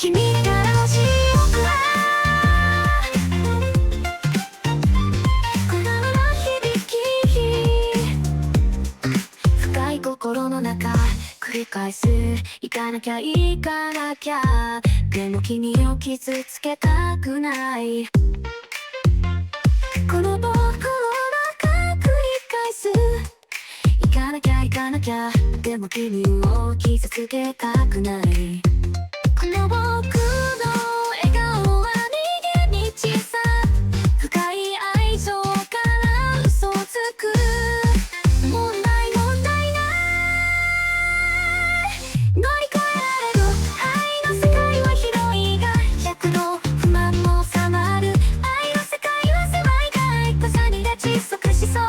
君から欲しい僕はこの響き深い心の中繰り返す行かなきゃ行かなきゃでも君を傷つけたくないこの僕の中繰り返す行かなきゃ行かなきゃでも君を傷つけたくないこの僕の笑顔は逃げ道さ深い愛情から嘘をつく問題問題ない乗り越えられる愛の世界は広いが100の不満も収まる愛の世界は狭いが重ねで窒息しそう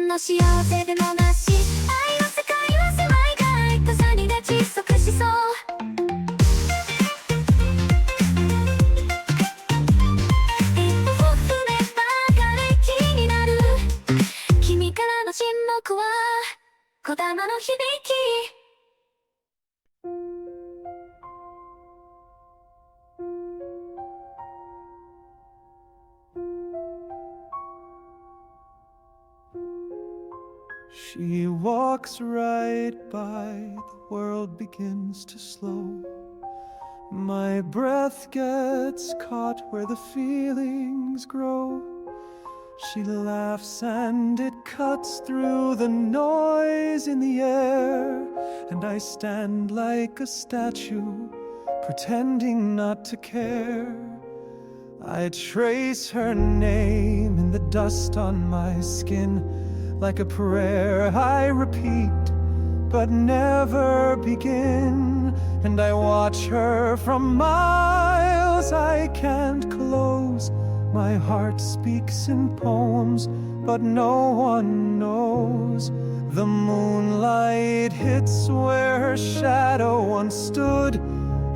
の幸せでもなし愛の世界は狭いが重ねで窒息しそう一歩踏めばがれきになる君からの沈黙は小玉の響きShe walks right by, the world begins to slow. My breath gets caught where the feelings grow. She laughs and it cuts through the noise in the air. And I stand like a statue, pretending not to care. I trace her name in the dust on my skin. Like a prayer I repeat, but never begin. And I watch her from miles I can't close. My heart speaks in poems, but no one knows. The moonlight hits where her shadow once stood.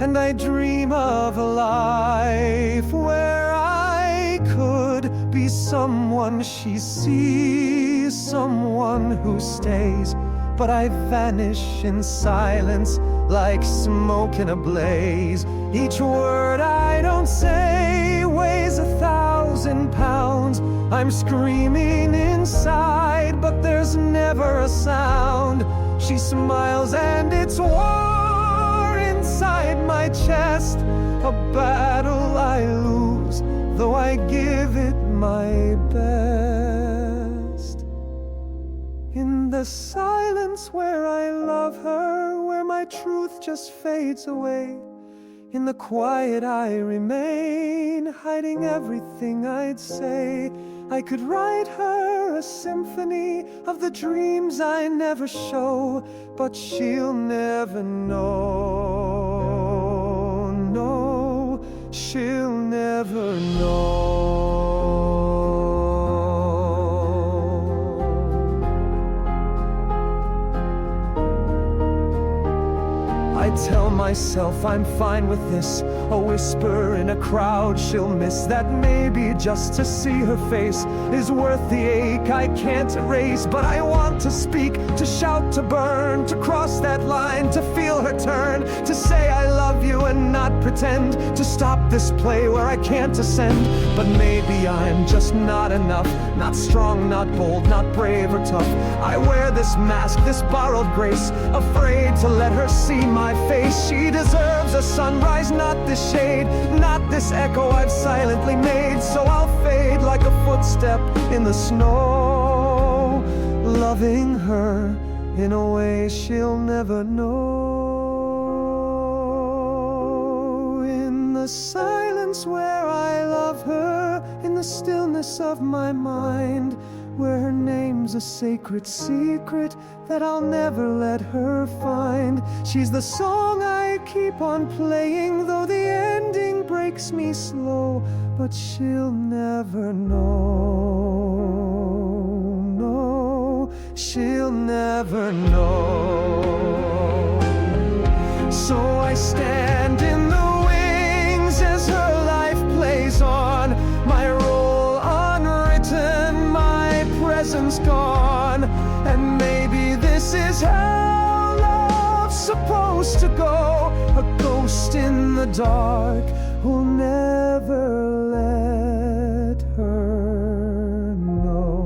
And I dream of a life where I could be someone she sees, someone who stays. But I vanish in silence like smoke in a blaze. Each word I don't say weighs 1,000 pounds. I'm screaming inside, but there's never a sound. She smiles and it's war inside my chest. A battle I lose, though I give it my best. In the silence where I love her, where my truth just fades away, in the quiet I remain, hiding everything I'd say. I could write her a symphony of the dreams I never show, but she'll never know. No, she'll never know. I tell myself I'm fine with this, a whisper in a crowd she'll miss, that maybe just to see her face is worth the ache I can't erase. But I want to speak, to shout, to burn, to cross that line, to feel her turn, to say I love you and not pretend, to stop this play where I can't ascend. But maybe I'm just not enough, not strong, not bold, not brave or tough. I wear this mask, this borrowed grace, afraid to let her see my face. She deserves a sunrise, not this shade, not this echo I've silently made. So I'll fade like a footstep in the snow, loving her in a way she'll never know. the silence where I love her, in the stillness of my mind, where her name's a sacred secret that I'll never let her find. She's the song I keep on playing, though the ending breaks me slow, but she'll never know. No, she'll never know. So I stand in the wings as her life plays on, my role unwritten, my presence gone. And maybe this is how love's supposed to go, a ghost in the dark who'll never let her know.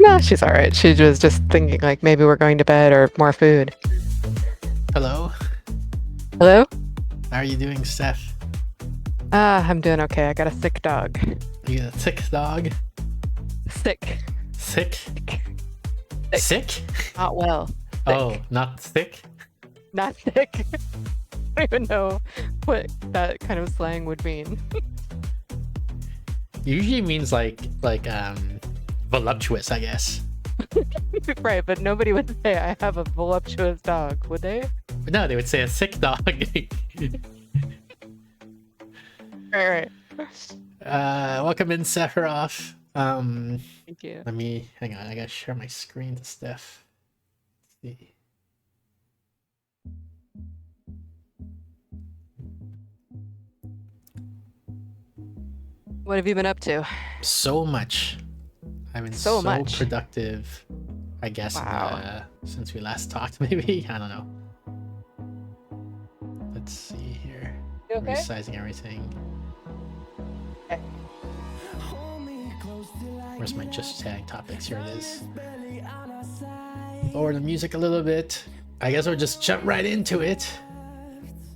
No, she's all right. She was just thinking like maybe we're going to bed or more food. Hello, Hello? how are you doing, Steph? I'm doing okay. I got a sick dog. You got a sick dog? Sick. Sick? Sick. Sick? Not well. Sick. Oh, not sick? Not sick. I don't even know what that kind of slang would mean. Usually means like voluptuous, I guess. Right, but nobody would say I have a voluptuous dog, would they? But no, they would say a sick dog. Right. Welcome in, Sephiroth. Thank you. Let me hang on. I gotta share my screen to Steph. Let's see. What have you been up to? So much. I've been So so much. productive, I guess, Wow. since we last talked, maybe? I don't know. Let's see here. You okay? Resizing everything. Okay. Where's my just chatting topics? Here it is. Lower the music a little bit. I guess we'll just jump right into it.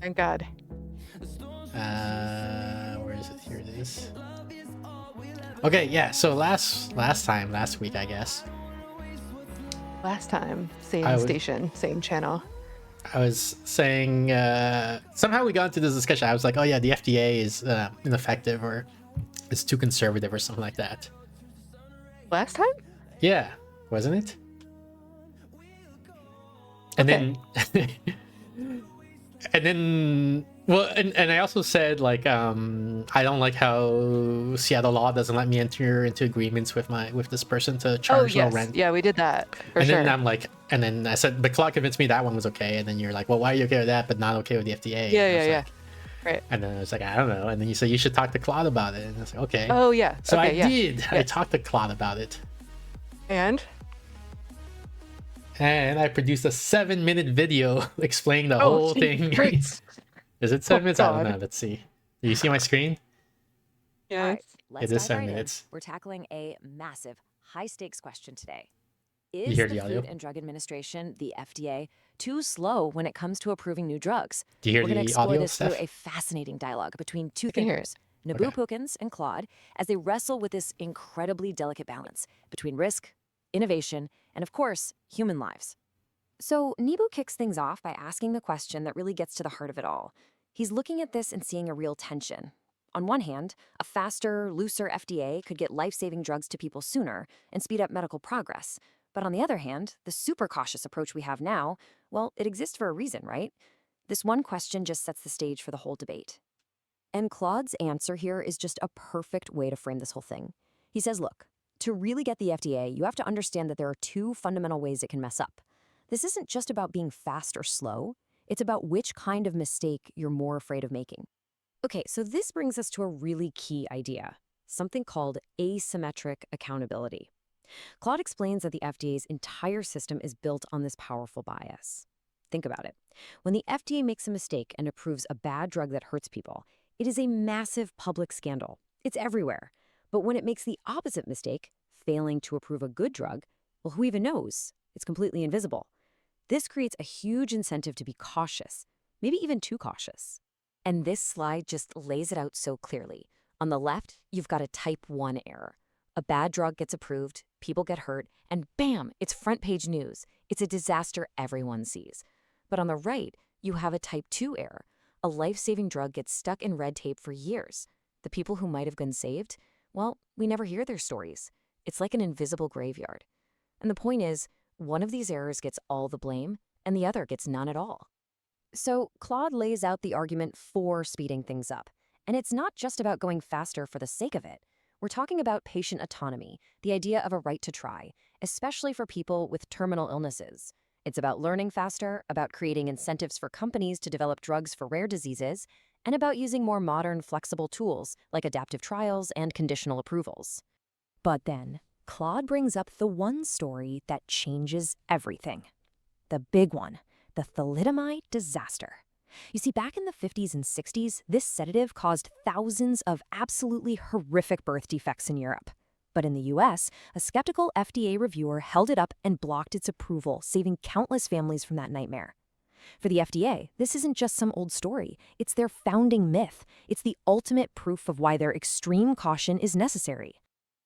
Thank God. Where is it? Here it is. Okay, yeah. So last week, I guess. Last time, same I was- station, same channel. I was saying somehow we got into this discussion. I was like, oh yeah, the FDA is ineffective or it's too conservative or something like that. Last time? Yeah, wasn't it? And Okay. then and then well, and I also said like I don't like how Seattle law doesn't let me enter into agreements with this person to Oh charge low yes, rent. yeah, we did that for And sure. then I'm like, and then I said, but Claude convinced me that one was okay. And then you're like, well, why are you okay with that, but not okay with the FDA? Yeah, And I was yeah, like- right. And then I was like, I don't know. And then you said you should talk to Claude about it. And I was like, okay. Oh yeah. So okay, I yeah. did. I Yes. talked to Claude about it. And And I produced a 7-minute video explaining the whole thing. Great. Is it 7 minutes? I don't God. know. Let's see. Do you see my screen? Yeah. All right, let's It is dive 7 right in. minutes. We're tackling a massive, high-stakes question today. You Is hear the the audio? Food and Drug Administration, the FDA, too slow when it comes to approving new drugs? Do you hear We're going to the explore audio, this through Steph? a fascinating dialogue between two I can hear thinkers, Naboo Okay. Pookins and Claude, as they wrestle with this incredibly delicate balance between risk, innovation, and of course, human lives. So Nebu kicks things off by asking the question that really gets to the heart of it all. He's looking at this and seeing a real tension. On one hand, a faster, looser FDA could get life-saving drugs to people sooner and speed up medical progress. But on the other hand, the super cautious approach we have now, well, it exists for a reason, right? This one question just sets the stage for the whole debate. And Claude's answer here is just a perfect way to frame this whole thing. He says, look, to really get the FDA, you have to understand that there are two fundamental ways it can mess up. This isn't just about being fast or slow. It's about which kind of mistake you're more afraid of making. Okay, so this brings us to a really key idea, something called asymmetric accountability. Claude explains that the FDA's entire system is built on this powerful bias. Think about it. When the FDA makes a mistake and approves a bad drug that hurts people, it is a massive public scandal. It's everywhere. But when it makes the opposite mistake, failing to approve a good drug, well, who even knows? It's completely invisible. This creates a huge incentive to be cautious, maybe even too cautious. And this slide just lays it out so clearly. On the left, you've got a type 1 error. A bad drug gets approved, people get hurt, and bam, it's front page news. It's a disaster everyone sees. But on the right, you have a type 2 error. A life-saving drug gets stuck in red tape for years. The people who might have been saved, well, we never hear their stories. It's like an invisible graveyard. And the point is, one of these errors gets all the blame, and the other gets none at all. So Claude lays out the argument for speeding things up. And it's not just about going faster for the sake of it. We're talking about patient autonomy, the idea of a right to try, especially for people with terminal illnesses. It's about learning faster, about creating incentives for companies to develop drugs for rare diseases, and about using more modern, flexible tools like adaptive trials and conditional approvals. But then, Claude brings up the one story that changes everything. The big one, the thalidomide disaster. You see, back in the 50s and 60s, this sedative caused thousands of absolutely horrific birth defects in Europe. But in the US, a skeptical FDA reviewer held it up and blocked its approval, saving countless families from that nightmare. For the FDA, this isn't just some old story. It's their founding myth. It's the ultimate proof of why their extreme caution is necessary.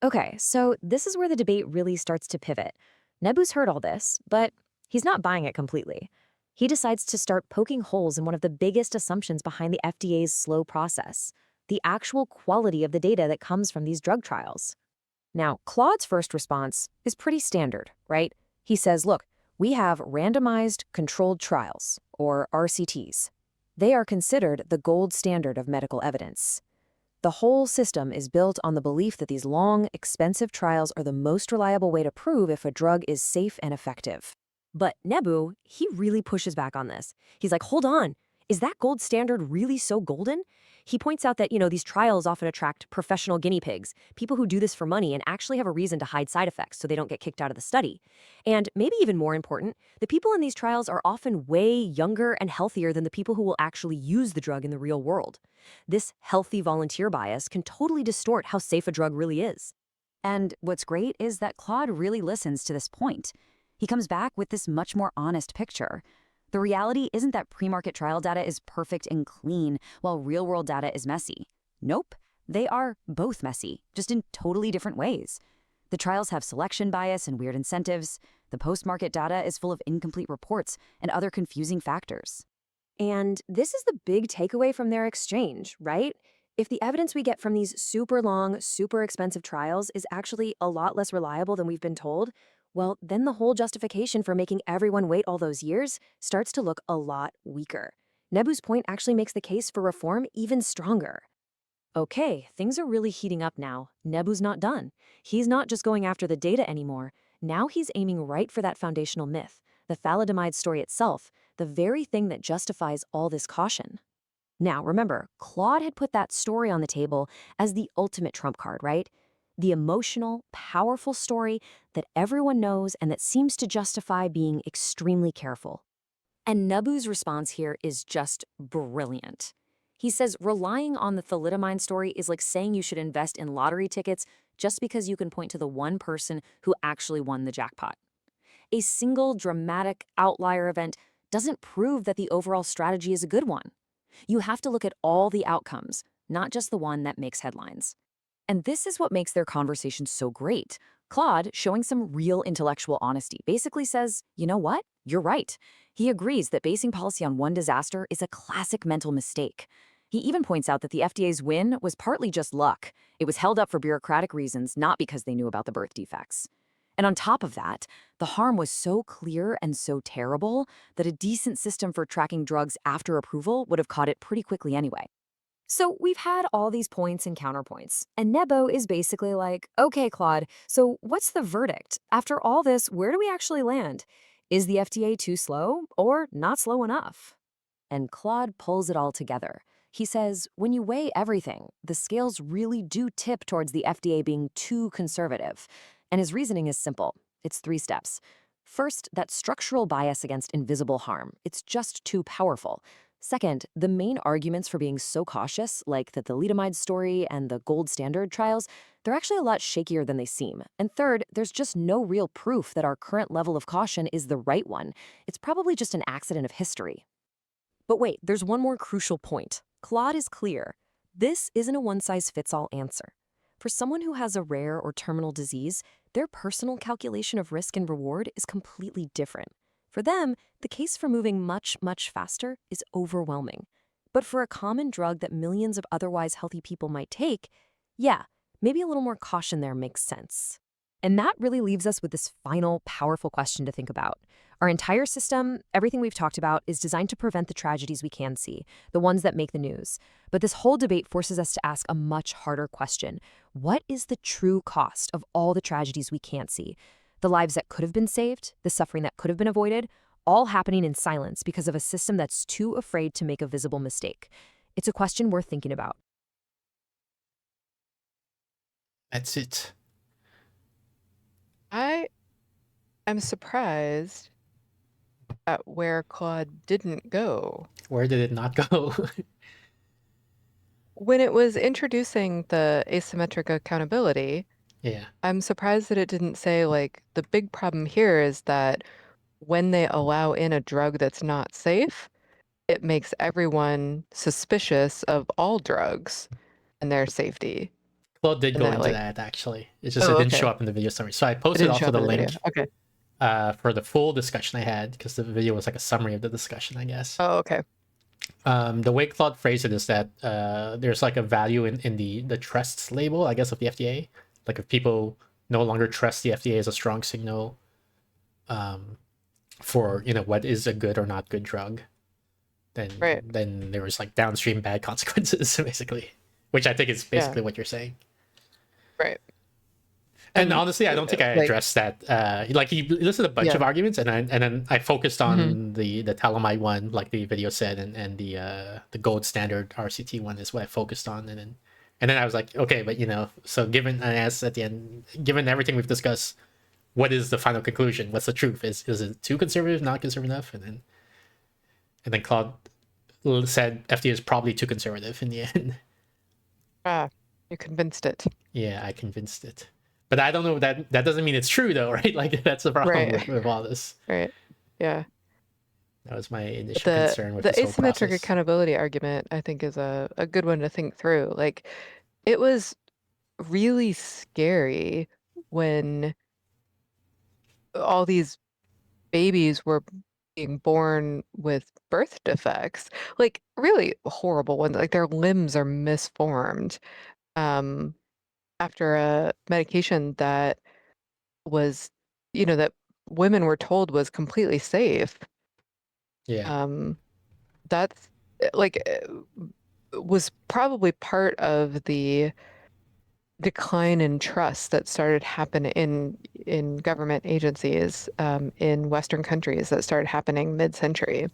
Okay, so this is where the debate really starts to pivot. Nebu's heard all this, but he's not buying it completely. He decides to start poking holes in one of the biggest assumptions behind the FDA's slow process, the actual quality of the data that comes from these drug trials. Now, Claude's first response is pretty standard, right? He says, look, we have randomized controlled trials, or RCTs. They are considered the gold standard of medical evidence. The whole system is built on the belief that these long, expensive trials are the most reliable way to prove if a drug is safe and effective. But Nebu, he really pushes back on this. He's like, hold on. Is that gold standard really so golden? He points out that, these trials often attract professional guinea pigs, people who do this for money and actually have a reason to hide side effects so they don't get kicked out of the study. And maybe even more important, the people in these trials are often way younger and healthier than the people who will actually use the drug in the real world. This healthy volunteer bias can totally distort how safe a drug really is. And what's great is that Claude really listens to this point. He comes back with this much more honest picture. The reality isn't that pre-market trial data is perfect and clean, while real-world data is messy. Nope, they are both messy, just in totally different ways. The trials have selection bias and weird incentives. The post-market data is full of incomplete reports and other confusing factors. And this is the big takeaway from their exchange, right? If the evidence we get from these super long, super expensive trials is actually a lot less reliable than we've been told, well, then the whole justification for making everyone wait all those years starts to look a lot weaker. Nebu's point actually makes the case for reform even stronger. Okay, things are really heating up now. Nebu's not done. He's not just going after the data anymore. Now he's aiming right for that foundational myth, the thalidomide story itself, the very thing that justifies all this caution. Now, remember, Claude had put that story on the table as the ultimate trump card, right? The emotional, powerful story that everyone knows and that seems to justify being extremely careful. And Nebu's response here is just brilliant. He says relying on the thalidomide story is like saying you should invest in lottery tickets just because you can point to the one person who actually won the jackpot. A single dramatic outlier event doesn't prove that the overall strategy is a good one. You have to look at all the outcomes, not just the one that makes headlines. And this is what makes their conversation so great. Claude, showing some real intellectual honesty, basically says, you know what? You're right. He agrees that basing policy on one disaster is a classic mental mistake. He even points out that the FDA's win was partly just luck. It was held up for bureaucratic reasons, not because they knew about the birth defects. And on top of that, the harm was so clear and so terrible that a decent system for tracking drugs after approval would have caught it pretty quickly anyway. So we've had all these points and counterpoints, and Nebo is basically like, okay, Claude, so what's the verdict? After all this, where do we actually land? Is the FDA too slow or not slow enough? And Claude pulls it all together. He says, when you weigh everything, the scales really do tip towards the FDA being too conservative. And his reasoning is simple. It's 3 steps. First, that structural bias against invisible harm. It's just too powerful. Second, the main arguments for being so cautious, like the thalidomide story and the gold standard trials, they're actually a lot shakier than they seem. And third, there's just no real proof that our current level of caution is the right one. It's probably just an accident of history. But wait, there's one more crucial point. Claude is clear. This isn't a one-size-fits-all answer. For someone who has a rare or terminal disease, their personal calculation of risk and reward is completely different. For them, the case for moving much, much faster is overwhelming. But for a common drug that millions of otherwise healthy people might take, yeah, maybe a little more caution there makes sense. And that really leaves us with this final, powerful question to think about. Our entire system, everything we've talked about, is designed to prevent the tragedies we can see, the ones that make the news. But this whole debate forces us to ask a much harder question. What is the true cost of all the tragedies we can't see? The lives that could have been saved, the suffering that could have been avoided, all happening in silence because of a system that's too afraid to make a visible mistake. It's a question worth thinking about. That's it. I am surprised at where Claude didn't go. Where did it not go? When it was introducing the asymmetric accountability, Yeah. I'm surprised that it didn't say, like, the big problem here is that when they allow in a drug that's not safe, it makes everyone suspicious of all drugs and their safety. Claude did And go that, into like, that, actually. It's just oh, it didn't okay. show up in the video summary. So I It posted didn't show also up the in the link video. Okay. for the full discussion I had, because the video was like a summary of the discussion, I guess. Oh, okay. The way Claude phrased it is that there's like a value in the trust label, I guess, of the FDA. Like if people no longer trust the FDA as a strong signal for, what is a good or not good drug, then Right. then there was like downstream bad consequences, basically. Which I think is basically what you're saying. Right. And honestly, I don't think I like, addressed that. Like he listed a bunch Yeah. of arguments, and then I focused on Mhm. the Talamite one, like the video said, and the gold standard RCT one is what I focused on, and then I was like, okay, but so given I asked at the end, given everything we've discussed, what is the final conclusion? What's the truth? Is it too conservative, not conservative enough? And then Claude said FDA is probably too conservative in the end. You convinced it. Yeah, I convinced it. But I don't know, that doesn't mean it's true though, right? Like that's the problem Right. with all this. Right. Yeah. That was my But initial concern with the this whole asymmetric process. accountability argument, I think, is a good one to think through. Like, it was really scary when all these babies were being born with birth defects, like really horrible ones, like their limbs are misformed um, after a medication that was, that women were told was completely safe. Yeah. Um, that's like was probably part of the decline in trust that started happening in government agencies in Western countries that started happening mid-century.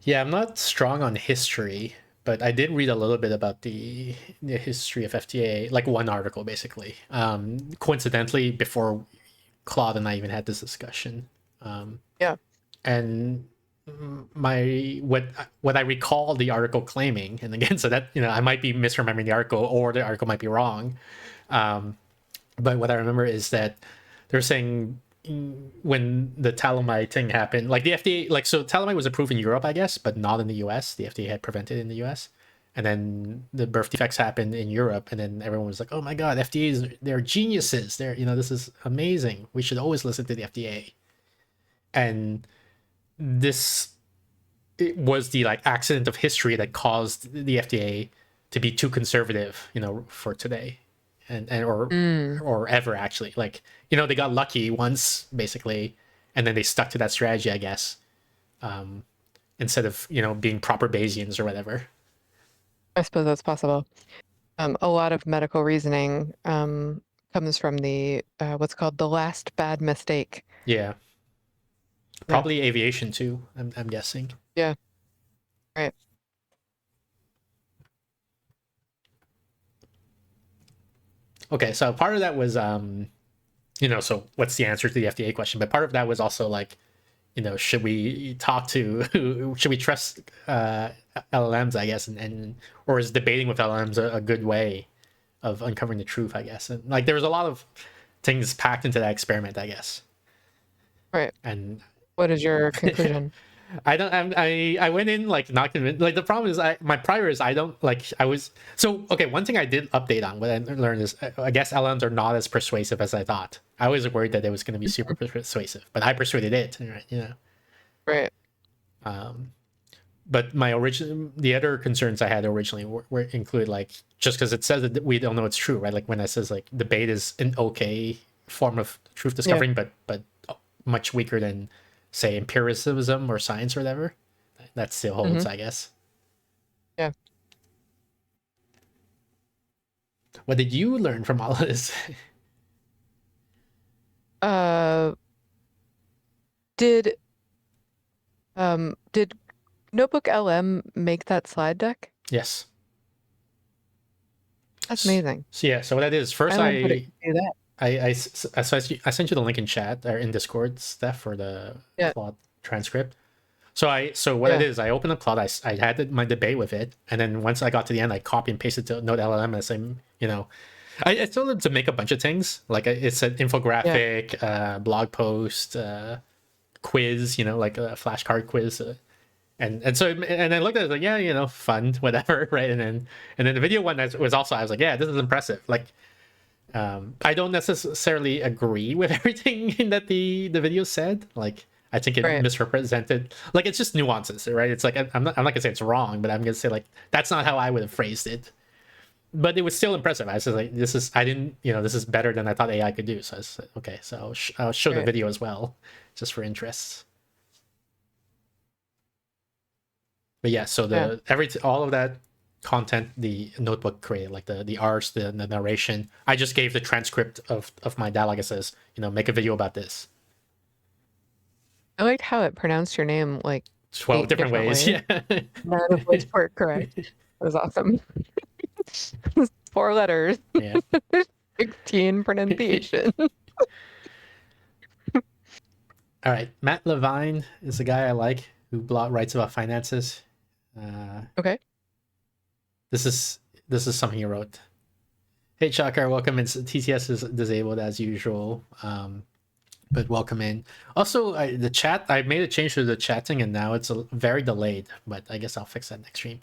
Yeah, I'm not strong on history, but I did read a little bit about the history of FDA, like one article basically. Coincidentally, before Claude and I even had this discussion. Yeah. And my what I recall the article claiming, and again, so that I might be misremembering the article, or the article might be wrong. But what I remember is that they're saying when the Talamite thing happened, like the FDA, like so Talamite was approved in Europe, I guess, but not in the US. The FDA had prevented it in the US. And then the birth defects happened in Europe, and then everyone was like, "Oh my God, they're geniuses. This is amazing. We should always listen to the FDA." And this it was the like accident of history that caused the FDA to be too conservative, for today, and or ever actually. Like they got lucky once basically, and then they stuck to that strategy, I guess, instead of being proper Bayesians or whatever. I suppose that's possible. A lot of medical reasoning comes from the what's called the last bad mistake. Yeah, Yeah. probably aviation too. I'm guessing. Yeah. Right. Okay, so part of that was so what's the answer to the FDA question? But part of that was also like, should we talk to, should we trust LLMs, I guess, and or is debating with LLMs a good way of uncovering the truth, I guess? And like there was a lot of things packed into that experiment, I guess. Right. And What is your conclusion? I went in like not convinced. Like the problem is my prior is I don't like I was so okay. One thing I did update on what I learned is I guess LMs are not as persuasive as I thought. I was worried that it was going to be super persuasive, but I persuaded it, right? Right. But the other concerns I had originally were include like just because it says that we don't know it's true, right? Like when it says like debate is an okay form of truth discovering, but much weaker than say empiricism or science or whatever. That still holds, I guess. Yeah. What did you learn from all of this? Did Notebook LM make that slide deck? Yes. That's amazing. So yeah, so what that is first I do that. I sent you the link in chat or in Discord, Steph, for the Claude transcript. So what it is, I opened up Claude, I had my debate with it, and then once I got to the end, I copy and pasted to Node LLM and say, I told them to make a bunch of things. Like it's an infographic, blog post, quiz, like a flashcard quiz. And so and I looked at it like fun, whatever, right? And then the video one was also, I was like, yeah, this is impressive. Like I don't necessarily agree with everything that the video said. Like I think it misrepresented, like it's just nuances, right? It's like I'm not gonna say it's wrong, but I'm gonna say like that's not how I would have phrased it. But it was still impressive. I was like, this is better than I thought AI could do. So I was like, okay, so I'll show the video as well, just for interest. But yeah, so all of that content the notebook created, like the arts, the narration. I just gave the transcript of my dialogue. It says, make a video about this. I liked how it pronounced your name like 12 8 different ways. ways. Yeah. None of which were correct. It was awesome. 4 letters, Yeah. 16 pronunciation. All right. Matt Levine is a guy I like who writes about finances. Okay. This is something he wrote. Hey, Chakar, welcome in. TCS is disabled as usual, but welcome in. Also, the chat, I made a change to the chatting, and now it's very delayed, but I guess I'll fix that next stream.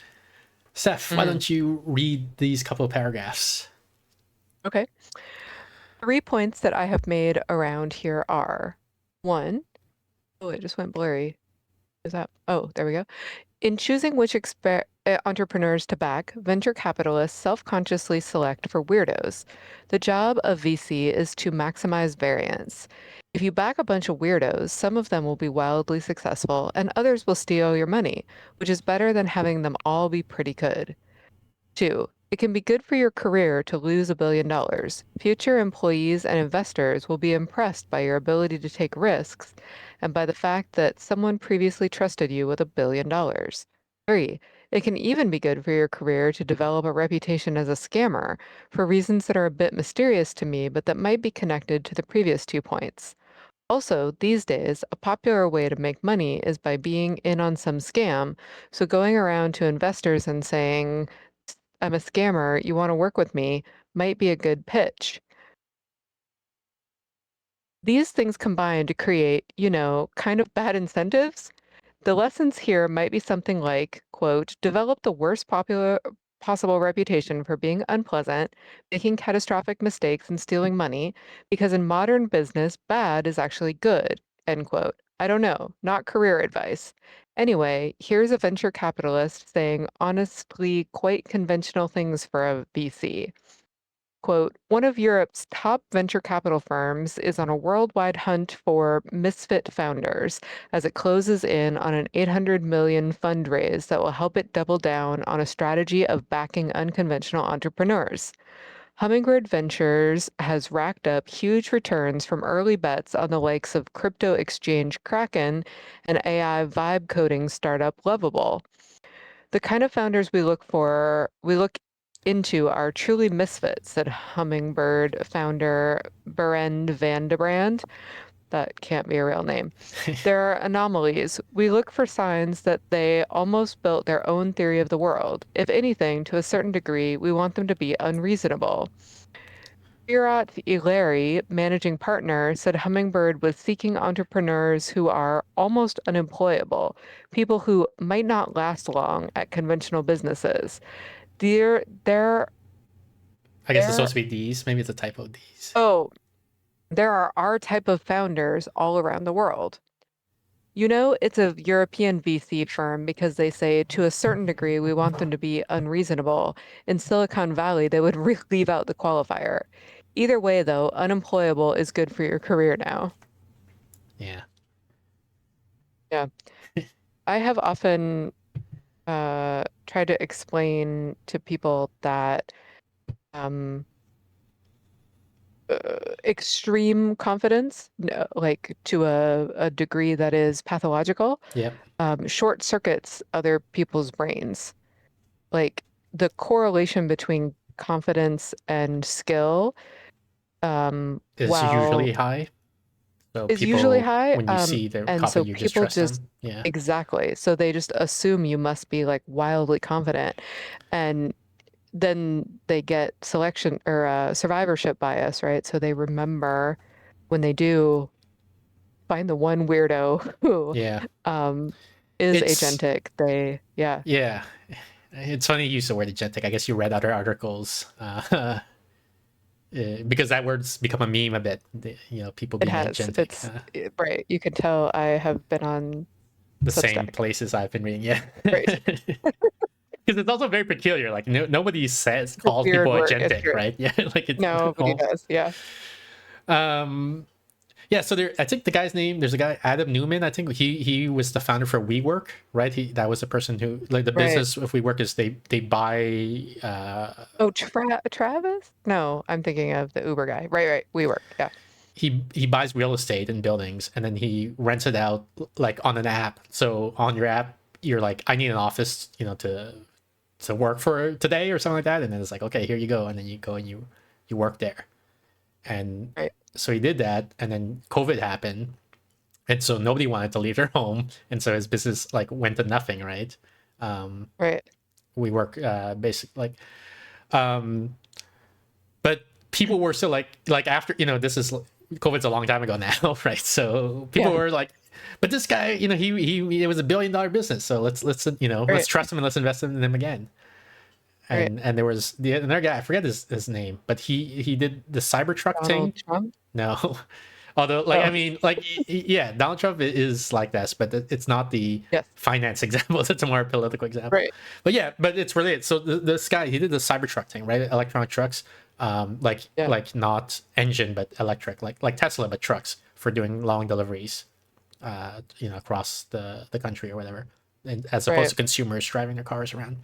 Steph, why don't you read these couple of paragraphs? Okay. 3 points that I have made around here are 1, oh, it just went blurry. Is that, oh, there we go. In choosing which entrepreneurs to back, venture capitalists self-consciously select for weirdos. The job of VC is to maximize variance. If you back a bunch of weirdos, some of them will be wildly successful and others will steal your money, which is better than having them all be pretty good. 2, it can be good for your career to lose $1 billion. Future employees and investors will be impressed by your ability to take risks and by the fact that someone previously trusted you with $1 billion. 3, it can even be good for your career to develop a reputation as a scammer for reasons that are a bit mysterious to me, but that might be connected to the previous 2 points. Also, these days, a popular way to make money is by being in on some scam, so going around to investors and saying, I'm a scammer, you want to work with me, might be a good pitch. These things combine to create, kind of bad incentives. The lessons here might be something like, quote, develop the worst possible reputation for being unpleasant, making catastrophic mistakes, and stealing money, because in modern business, bad is actually good, end quote. I don't know, not career advice. Anyway, here's a venture capitalist saying honestly quite conventional things for a VC. Quote, one of Europe's top venture capital firms is on a worldwide hunt for misfit founders as it closes in on an 800 million fundraise that will help it double down on a strategy of backing unconventional entrepreneurs. Hummingbird Ventures has racked up huge returns from early bets on the likes of crypto exchange Kraken and AI vibe coding startup Lovable. The kind of founders we look into are truly misfits, said Hummingbird founder Berend van de Brand. That can't be a real name. There are anomalies. We look for signs that they almost built their own theory of the world. If anything, to a certain degree, we want them to be unreasonable. Virat Ileri, managing partner, said Hummingbird was seeking entrepreneurs who are almost unemployable, people who might not last long at conventional businesses. There, there, I guess it's there, supposed to be these. Maybe it's a typo, these. oh, there are our type of founders all around the world. It's a European VC firm because they say to a certain degree we want them to be unreasonable. In Silicon Valley, they would leave out the qualifier. Either way, though, unemployable is good for your career now. Yeah. Yeah. I have often tried to explain to people that extreme confidence, like to a degree that is pathological, Yep. short circuits other people's brains. Like the correlation between confidence and skill, Is while usually high. So is usually people, high, when you see their and copy, so you just people trust just them. Yeah. exactly. So they just assume you must be like wildly confident, and then they get selection or survivorship bias, right? So they remember when they do find the one weirdo who Yeah. is It's, agentic. Yeah. yeah. It's funny you use the word agentic. I guess you read other articles because that word's become a meme a bit. People It being has. agentic. Right. You can tell I have been on The same Substack. places I've been reading. Yeah. Right. Because it's also very peculiar. Like nobody It's a calls weird people word. It's agentic, true. right? Yeah. Like it's Nobody all. does. Yeah. Um. Yeah, so I think the guy's name, there's a guy, Adam Newman. I think he was the founder for WeWork, right? That was the person who, like, the Right. business of WeWork is they buy. Oh, Travis? No, I'm thinking of the Uber guy. Right. We work. Yeah. He buys real estate and buildings, and then he rents it out like on an app. So on your app, you're like, I need an office, to work for today or something like that, and then it's like, okay, here you go, and then you go and you work there. And Right. so he did that, and then COVID happened, and so nobody wanted to leave their home, and so his business like went to nothing, right? Right. We work basically but people were still like after, this is COVID's a long time ago now, right? So people Yeah. were like, but this guy, he it was $1 billion business, so let's let's Right. trust him and let's invest in him again. Right. And there was the another guy, I forget his name, but he did the Cybertruck Donald thing. Trump? No, although like I Oh, mean like yeah, Donald Trump is like this, but it's not the yes. finance example. It's a more political example. Right. But yeah, but it's related. So this guy, he did the Cybertruck thing, right? Electronic trucks, Yeah. like not engine but electric, like Tesla but trucks for doing long deliveries, across the country or whatever, and as opposed Right. to consumers driving their cars around.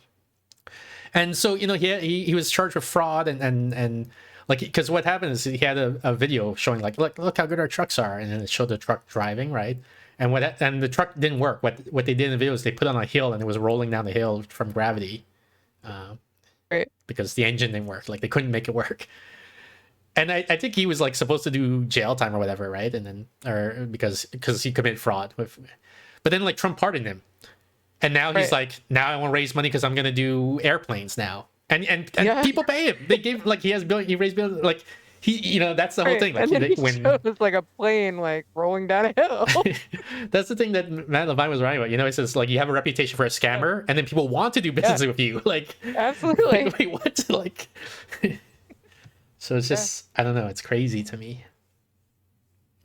And so he was charged with fraud and like, because what happened is he had a video showing like, look how good our trucks are, and then it showed the truck driving, right? And the truck didn't work. What they did in the video is they put it on a hill and it was rolling down the hill from gravity, Right. because the engine didn't work. Like they couldn't make it work. And I think he was like supposed to do jail time or whatever, right? And then or because he committed fraud but then like Trump pardoned him. And now he's Right. like, now I want to raise money because I'm gonna do airplanes now, and Yeah. people pay him. They gave like he raised billion, like that's the whole Right. thing. Like And then he when shows like a plane like rolling down a hill. that's the thing that Matt Levine was writing about. He says like you have a reputation for a scammer, and then people want to do business with you. Like Absolutely. wait, what? Like so it's just I don't know. It's crazy to me.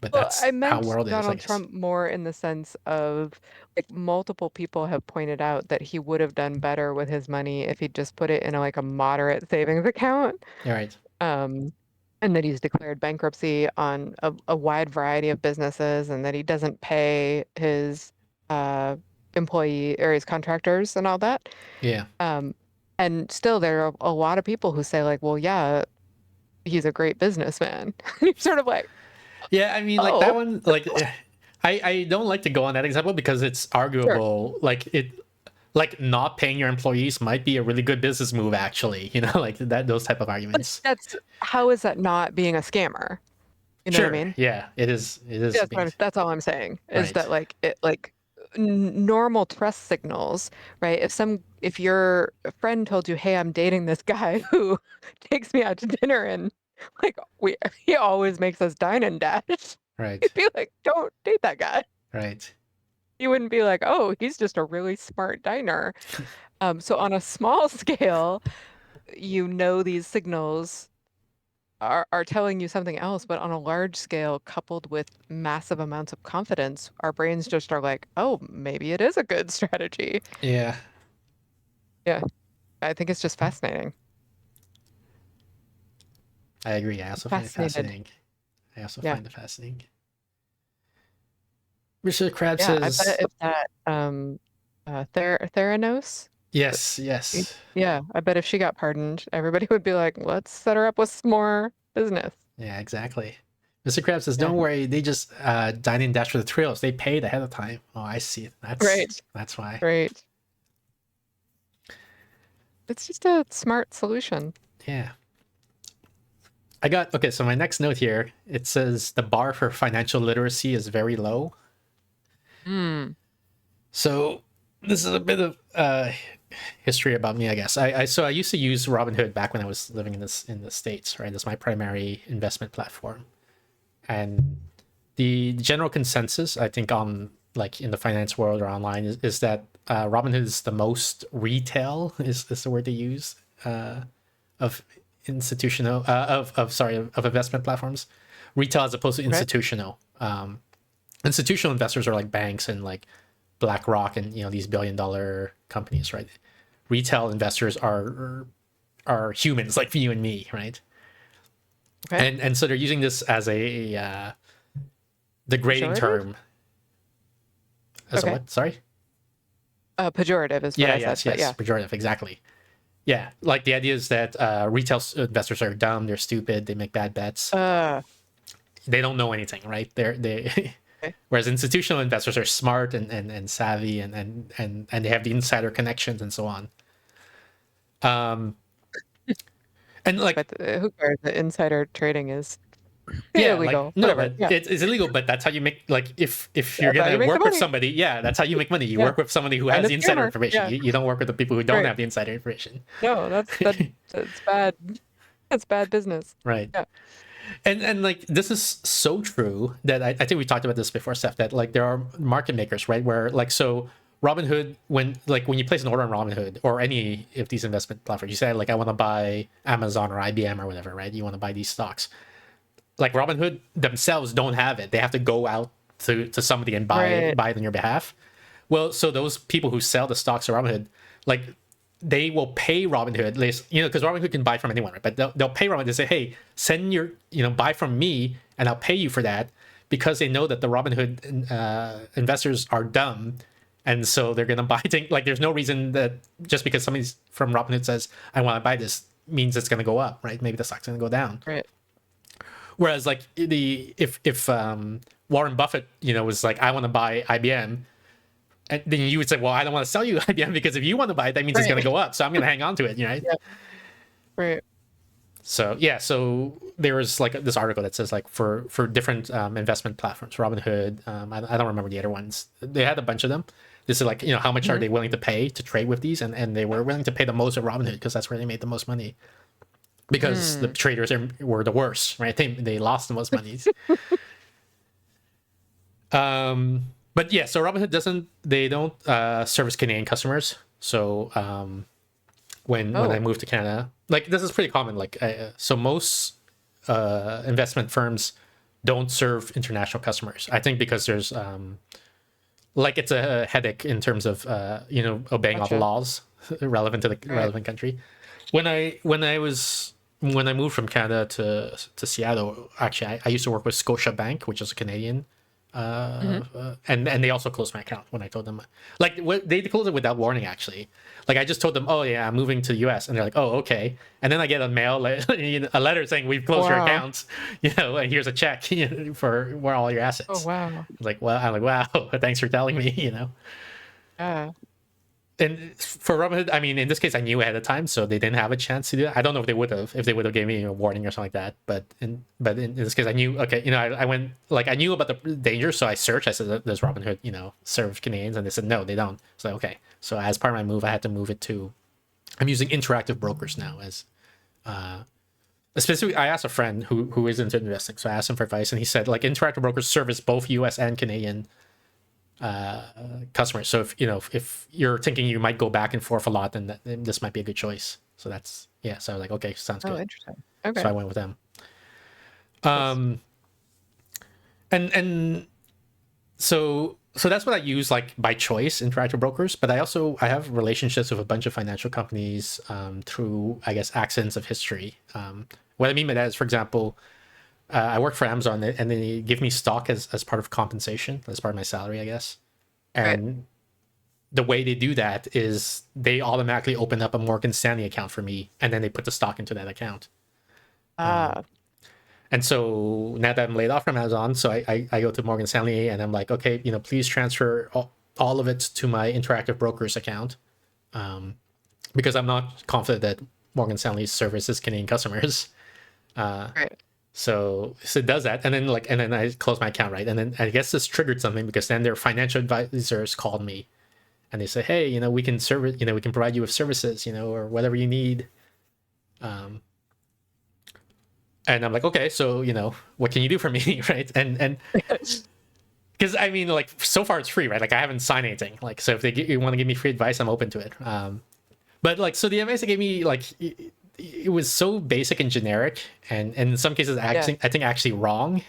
But Well, that's I how meant world is. I Donald guess. Trump more in the sense of like multiple people have pointed out that he would have done better with his money if he'd just put it in like a moderate savings account. All right. Um, and that he's declared bankruptcy on a wide variety of businesses, and that he doesn't pay his employee or his contractors and all that. Yeah. And still there are a lot of people who say like, well, yeah, he's a great businessman. You're sort of like, Yeah, I mean, like that oh, one, like I don't like to go on that example because it's arguable. Like not paying your employees might be a really good business move, actually. Like those type of but arguments. how is that not being a scammer? You know what I mean? Yeah, it is. It is. Yeah, that's all I'm saying is Right. that like it like normal trust signals, right? If your friend told you, "Hey, I'm dating this guy who takes me out to dinner and like he always makes us dine and dash," Right. you'd be like, "Don't date that guy." Right. You wouldn't be like, "Oh, he's just a really smart diner." So on a small scale, these signals are telling you something else, but on a large scale, coupled with massive amounts of confidence, our brains just are like, oh, maybe it is a good strategy. Yeah. Yeah, I think it's just fascinating. I agree. I also find it Fascinated. fascinating. I also Yeah. find it fascinating. Mr. Crab Yeah, I says, bet if that Theranos, yes, yes. yeah, I bet if she got pardoned, everybody would be like, let's set her up with some more business. Yeah, exactly. Mr. Krabs says, Yeah. "Don't worry, they just dine and dash for the thrills. They paid ahead of time." Oh, I see. Right. That's why. Right. It's just a smart solution. Yeah. Okay. So my next note here, it says the bar for financial literacy is very low. Hmm. So this is a bit of history about me, I guess. I used to use Robinhood back when I was living in the States, right? That's my primary investment platform. And the general consensus, I think, on like in the finance world or online is that Robinhood is the most retail is the word they use of institutional of investment platforms, retail as opposed to institutional. Institutional investors are like banks and like BlackRock and these billion-dollar companies, right? Retail investors are humans like you and me, right? Okay. And so they're using this as a the grading Pejorative? term. As a Okay. what? Sorry. Pejorative is what Yeah. I Yes. said, but Yes. yeah. Pejorative. Exactly. Yeah. Like the idea is that retail investors are dumb. They're stupid. They make bad bets. They don't know anything, right? They. Okay. Whereas institutional investors are smart and savvy and they have the insider connections and so on. And like But who cares? The insider trading is yeah, like illegal. no, Whatever. but Yeah. it's illegal. But that's how you make like if you're That's how gonna you make the work with money. somebody, yeah, that's how you make money. You Yeah. work with somebody who Kind has of the insider scammer. information. Yeah. You don't work with the people who don't Right. have the insider information. No, that's bad. That's bad business. Right. Yeah. And like this is so true that I think we talked about this before, Steph, that like there are market makers, right? Where like so Robinhood, when you place an order on Robinhood or any of these investment platforms, you say like I want to buy Amazon or IBM or whatever, right? You want to buy these stocks. Like Robinhood themselves don't have it. They have to go out to somebody and buy Right. it on your behalf. Well, so those people who sell the stocks to Robinhood, like they will pay Robinhood, because Robinhood can buy from anyone, right? But they'll pay Robinhood to say, hey, send your, buy from me and I'll pay you for that, because they know that the Robinhood investors are dumb. And so they're going to buy things. Like there's no reason that just because somebody from Robinhood says, I want to buy this, means it's going to go up, right? Maybe the stock's going to go down. Right. Whereas like if Warren Buffett, was like, I want to buy IBM, and then you would say, well, I don't want to sell you IBM because if you want to buy it, that means it's Right. going to go up. So I'm going to hang on to it, right? Yeah. Right. So yeah, so there was like this article that says like for different investment platforms, Robinhood, I don't remember the other ones. They had a bunch of them. This is like, how much are they willing to pay to trade with these? And they were willing to pay the most at Robinhood because that's where they made the most money. Because the traders were the worst, right? They lost the most money. But yeah, so Robinhood they don't service Canadian customers. So when I moved to Canada, like this is pretty common. Like so most investment firms don't serve international customers. I think because there's like it's a headache in terms of obeying all the Gotcha. laws relevant to the relevant country. When I moved from Canada to Seattle, actually I used to work with Scotiabank, which is a Canadian. And they also closed my account when I told them, like they closed it without warning. Actually, like I just told them, oh yeah, I'm moving to the US, and they're like, oh okay, and then I get a letter saying we've closed your Wow. accounts, and here's a check for where all your assets. Oh wow. Like, well, I'm like, wow, thanks for telling me, Yeah. And for Robinhood, I mean, in this case, I knew ahead of time, so they didn't have a chance to do it. I don't know if they would have given me a warning or something like that. But in this case, I knew. Okay, I went like I knew about the danger, so I searched. I said, "Does Robinhood, serve Canadians?" And they said, "No, they don't." So okay, so as part of my move, I had to move it to. I'm using Interactive Brokers now as. Specifically, I asked a friend who is into investing, so I asked him for advice, and he said like Interactive Brokers service both U.S. and Canadian customers. So if you're thinking you might go back and forth a lot, then this might be a good choice. So that's so I was like, okay, sounds Oh, good. interesting. Okay. So I went with them. And so that's what I use like by choice, Interactive Brokers. But I have relationships with a bunch of financial companies through, I guess, accidents of history. What I mean by that is, for example, I work for Amazon, and they give me stock as part of compensation, as part of my salary, I guess. And the way they do that is they automatically open up a Morgan Stanley account for me, and then they put the stock into that account. And so now that I'm laid off from Amazon, so I go to Morgan Stanley and I'm like, okay, please transfer all of it to my Interactive Brokers account, because I'm not confident that Morgan Stanley services Canadian customers. Right. So it does that, and then I close my account, right? And then I guess this triggered something, because then their financial advisors called me, and they say, hey, we can we can provide you with services, or whatever you need. And I'm like, okay, so what can you do for me, right? And because I mean, like so far it's free, right? Like I haven't signed anything. Like so if they want to give me free advice, I'm open to it. But like so the advice they gave me, like it was so basic and generic, and in some cases I think actually wrong.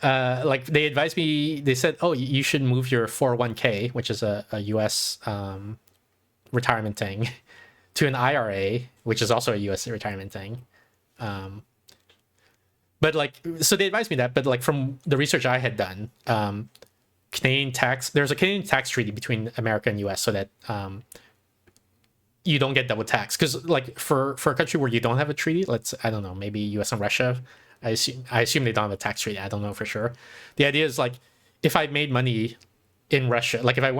Like they advised me, they said, oh, you should move your 401k, which is a US retirement thing, to an IRA, which is also a US retirement thing. But like, so they advised me that, but like from the research I had done, there's a Canadian tax treaty between America and US so that you don't get double tax. Because like for a country where you don't have a treaty, I don't know, maybe US and Russia, I assume they don't have a tax treaty. I don't know for sure. The idea is like, if I made money in Russia, like if I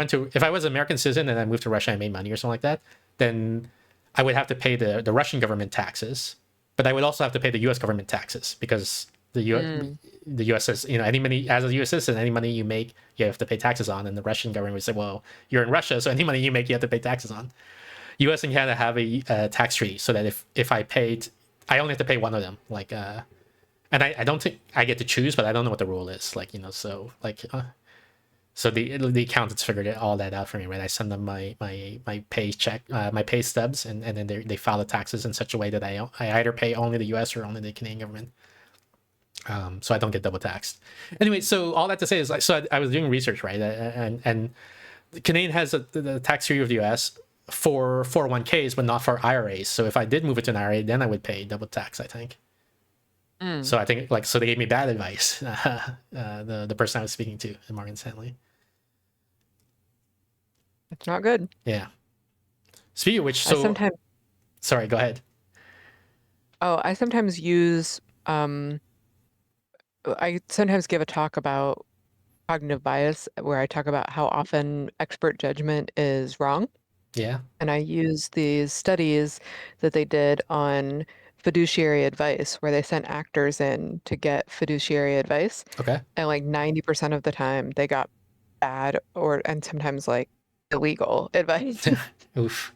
was an American citizen and I moved to Russia and made money or something like that, then I would have to pay the Russian government taxes, but I would also have to pay the U.S. government taxes because the U.S. says, any money as a U.S. citizen, any money you make, you have to pay taxes on, and the Russian government would say, well, you're in Russia, so any money you make, you have to pay taxes on. U.S. and Canada have a tax treaty so that if I paid, I only have to pay one of them, like and I don't think I get to choose, but I don't know what the rule is, like so like. So the accountants figured all that out for me, right? I send them my paycheck, my pay stubs, and then they file the taxes in such a way that I either pay only the U.S. or only the Canadian government, so I don't get double taxed. Anyway, so all that to say is, like, so I was doing research, right? And the Canadian has the tax treaty of the U.S. for 401ks, but not for IRAs. So if I did move it to an IRA, then I would pay double tax, I think. So I think so they gave me bad advice. The person I was speaking to in Morgan Stanley. It's not good. Yeah. Speaking of which, sorry, go ahead. I sometimes use I sometimes give a talk about cognitive bias where I talk about how often expert judgment is wrong. Yeah. And I use these studies that they did on fiduciary advice where they sent actors in to get fiduciary advice. Okay. And like 90% of the time they got bad and sometimes like illegal advice. Oof.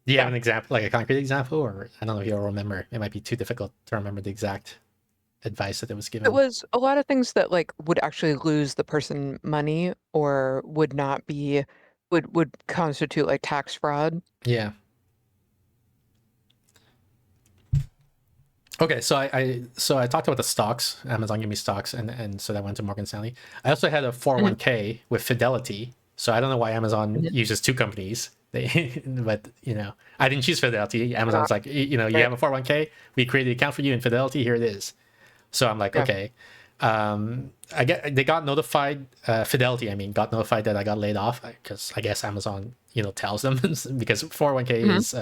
Do you have an example, like a concrete example, or I don't know if you'll remember. It might be too difficult to remember the exact advice that was given. It was a lot of things that like would actually lose the person money or would not be would constitute like tax fraud. Yeah. Okay, so I talked about the stocks. Amazon gave me stocks, and so that went to Morgan Stanley. I also had a 401k with Fidelity. So I don't know why Amazon uses two companies. But I didn't choose Fidelity. Amazon's like, you have a 401k. We created the account for you in Fidelity. Here it is. So I'm like, okay. They got notified. Fidelity, got notified that I got laid off because I guess Amazon, tells them because 401k is.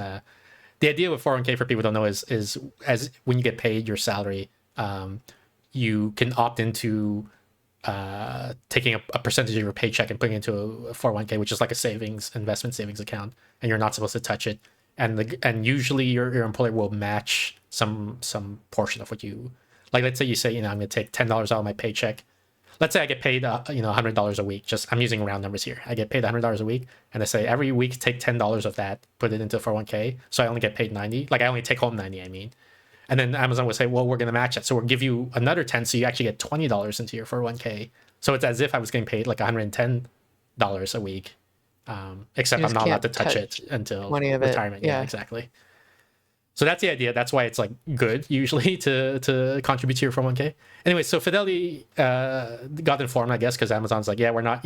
The idea with 401k for people who don't know is as when you get paid your salary, you can opt into taking a percentage of your paycheck and putting it into a 401k, which is like a investment savings account, and you're not supposed to touch it. And usually your employer will match some portion of what you like. Let's say you say, I'm going to take $10 out of my paycheck. Let's say I get paid, $100 a week. Just I'm using round numbers here. I get paid $100 a week, and I say every week take $10 of that, put it into 401k. So I only get paid 90. Like I only take home 90. And then Amazon would say, well, we're going to match it, so we'll give you another 10, so you actually get $20 into your 401k. So it's as if I was getting paid like $110 a week, except I'm not allowed to touch it until retirement. Yeah, exactly. So that's the idea. That's why it's like good usually to contribute to your 401k. Anyway, so Fidelity got informed, I guess, because Amazon's like, yeah, we're not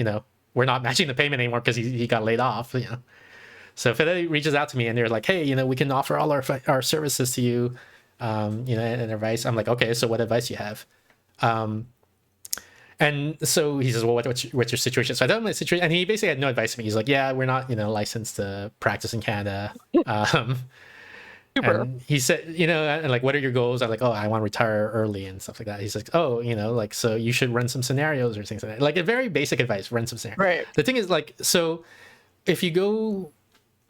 matching the payment anymore because he got laid off. So Fidelity reaches out to me and they're like, hey, we can offer all our services to you, and advice. I'm like, okay, so what advice do you have? And so he says, well, what's your situation? So I tell him my situation, and he basically had no advice to me. He's like, yeah, we're not licensed to practice in Canada. And he said, and like, what are your goals? I'm like, oh, I want to retire early and stuff like that. He's like, oh, like, so you should run some scenarios or things like that. Like a very basic advice, run some scenarios. Right. The thing is, like, so if you go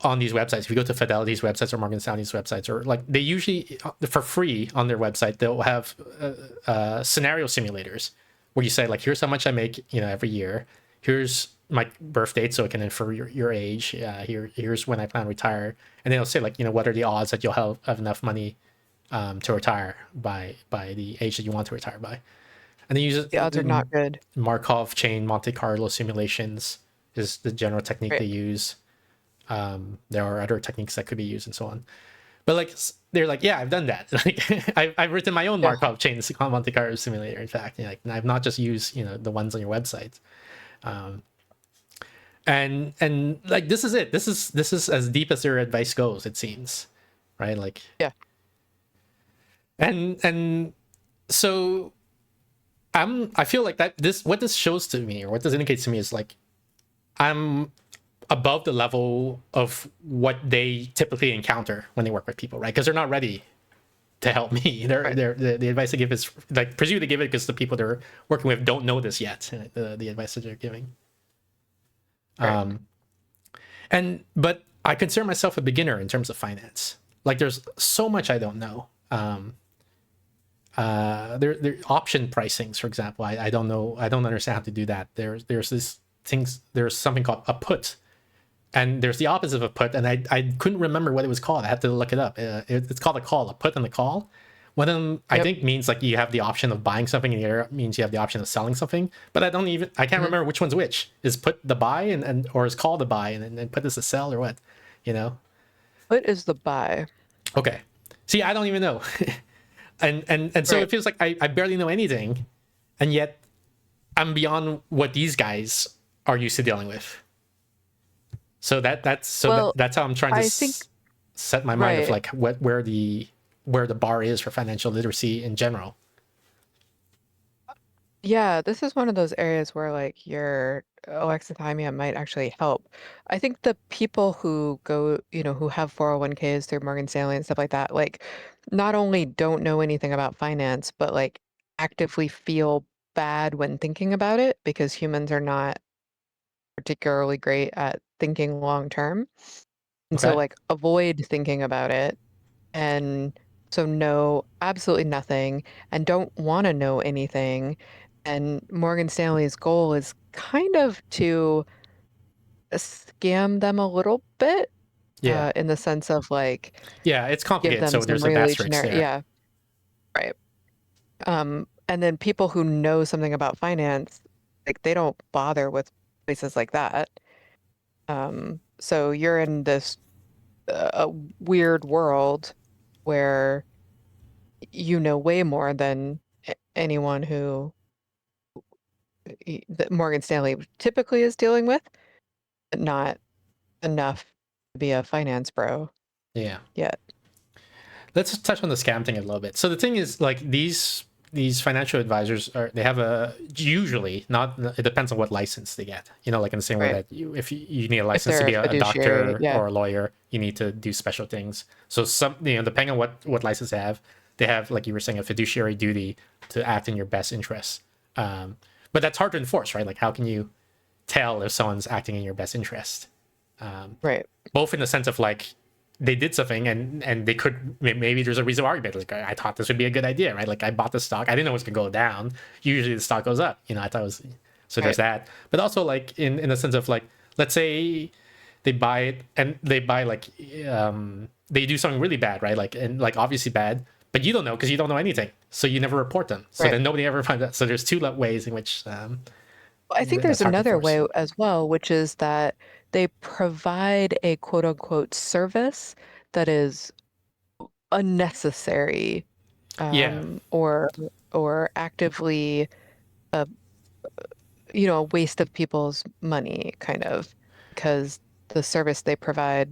on these websites, if you go to Fidelity's websites or Morgan Stanley's websites, or like they usually for free on their website, they'll have scenario simulators where you say like, here's how much I make, every year. Here's my birth date, so it can infer your age. Here's when I plan to retire, and then it'll say like, what are the odds that you'll have enough money to retire by the age that you want to retire by, and then use the odds are not good. Markov chain Monte Carlo simulations is the general technique they use. There are other techniques that could be used and so on, but like they're like, yeah, I've done that. Like I've written my own Markov chain Monte Carlo simulator. In fact, like I've not just used the ones on your website. And like this is it. This is as deep as their advice goes, it seems, right? Like yeah. And So I feel like that what this shows to me, or what this indicates to me, is like I'm above the level of what they typically encounter when they work with people, right? Because they're not ready to help me. Right. The advice they give is like, presume they give it because the people they're working with don't know this yet. The advice that they're giving. Right. But I consider myself a beginner in terms of finance. Like, there's so much I don't know. There option pricings, for example. I don't know. I don't understand how to do that. There's this things. There's something called a put, and there's the opposite of a put, and I couldn't remember what it was called. I had to look it up. It's called a call, a put and a call. One of them I Yep. think means like you have the option of buying something, and the other means you have the option of selling something. But I can't remember which one's which. Is put the buy and or is call the buy and put is the sell, or what? You know? What is the buy? Okay. See, I don't even know. And so Right. it feels like I barely know anything, and yet I'm beyond what these guys are used to dealing with. So Well, that's how I'm trying to I think set my mind of right. like where the bar is for financial literacy in general. Yeah, this is one of those areas where like your alexithymia might actually help. I think the people who go, who have 401ks through Morgan Stanley and stuff like that, like not only don't know anything about finance, but like actively feel bad when thinking about it because humans are not particularly great at thinking long term. And so Okay. like avoid thinking about it and so know absolutely nothing and don't want to know anything. And Morgan Stanley's goal is kind of to scam them a little bit, Yeah. in the sense of like Yeah. It's give complicated, them so some there's an really asterisk generic, there. yeah, right. And then people who know something about finance, like they don't bother with places like that. So you're in this a weird world where you know way more than anyone who that Morgan Stanley typically is dealing with, but not enough to be a finance bro Yeah. yet. Let's just touch on the scam thing a little bit. So the thing is, like, these financial advisors they have a, usually, not, it depends on what license they get. Like in the same way Right. that if you need a If license to they're be a a fiduciary, doctor yeah, or a lawyer, you need to do special things. So depending on what license they have, like you were saying, a fiduciary duty to act in your best interest. But that's hard to enforce, right? Like, how can you tell if someone's acting in your best interest? right, Both in the sense of like they did something and they could, maybe there's a reasonable argument, like I thought this would be a good idea, right? Like, I bought the stock, I didn't know it was gonna go down. Usually the stock goes up, I thought it was, so there's right, that. But also, like, in the sense of like, let's say they buy it and they buy like they do something really bad, right? Like, and like obviously bad, but you don't know because you don't know anything, so you never report them, so right. then nobody ever finds out. So there's two ways in which Well, I think there's that's hard to another enforce. way as well, which is that they provide a quote unquote service that is unnecessary, Yeah. or actively a a waste of people's money, kind of, because the service they provide,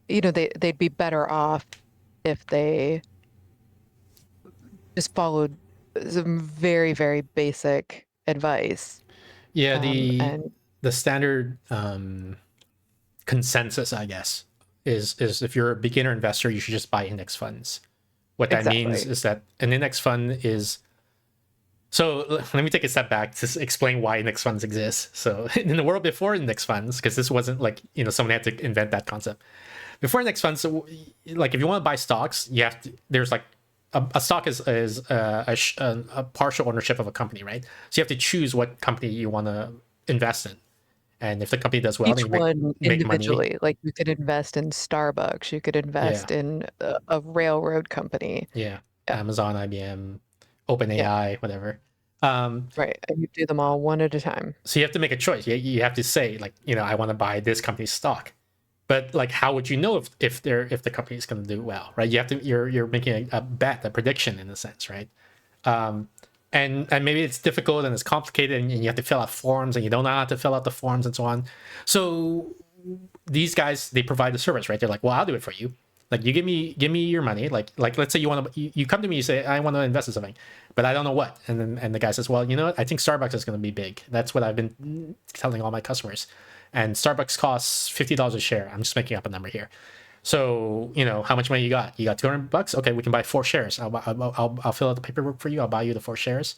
they'd be better off if they just followed some very, very basic advice. Yeah, And the standard consensus, I guess, is if you're a beginner investor, you should just buy index funds. What that means exactly, is that an index fund is, so let me take a step back to explain why index funds exist. So in the world before index funds, because this wasn't like, someone had to invent that concept. Before index funds, so, like, if you want to buy stocks, you have to, there's like a stock is a partial ownership of a company, right? So you have to choose what company you want to invest in, and if the company does well, then each you one make money. individually. Like you could invest in Starbucks, you could Yeah, invest in a railroad company. yeah. Yeah, Amazon, IBM, yeah, OpenAI, whatever. Um, right. And you do them all one at a time. so you have to make a choice. You have to say, like, I want to buy this company's stock. But like, how would you know if the company is going to do well, right? You have to, you're making a bet, a prediction, in a sense, right? Um, and maybe it's difficult and it's complicated, and you have to fill out forms, and you don't know how to fill out the forms, and so on. So these guys, they provide the service, right? They're like, well, I'll do it for you. Like you give me your money. Like let's say you come to me, you say I want to invest in something, but I don't know what. And the guy says, well, you know what? I think Starbucks is going to be big. That's what I've been telling all my customers. And Starbucks costs $50 a share. I'm just making up a number here. So how much money you got? You got $200. Okay, we can buy 4 shares. I'll fill out the paperwork for you. I'll buy you the 4 shares.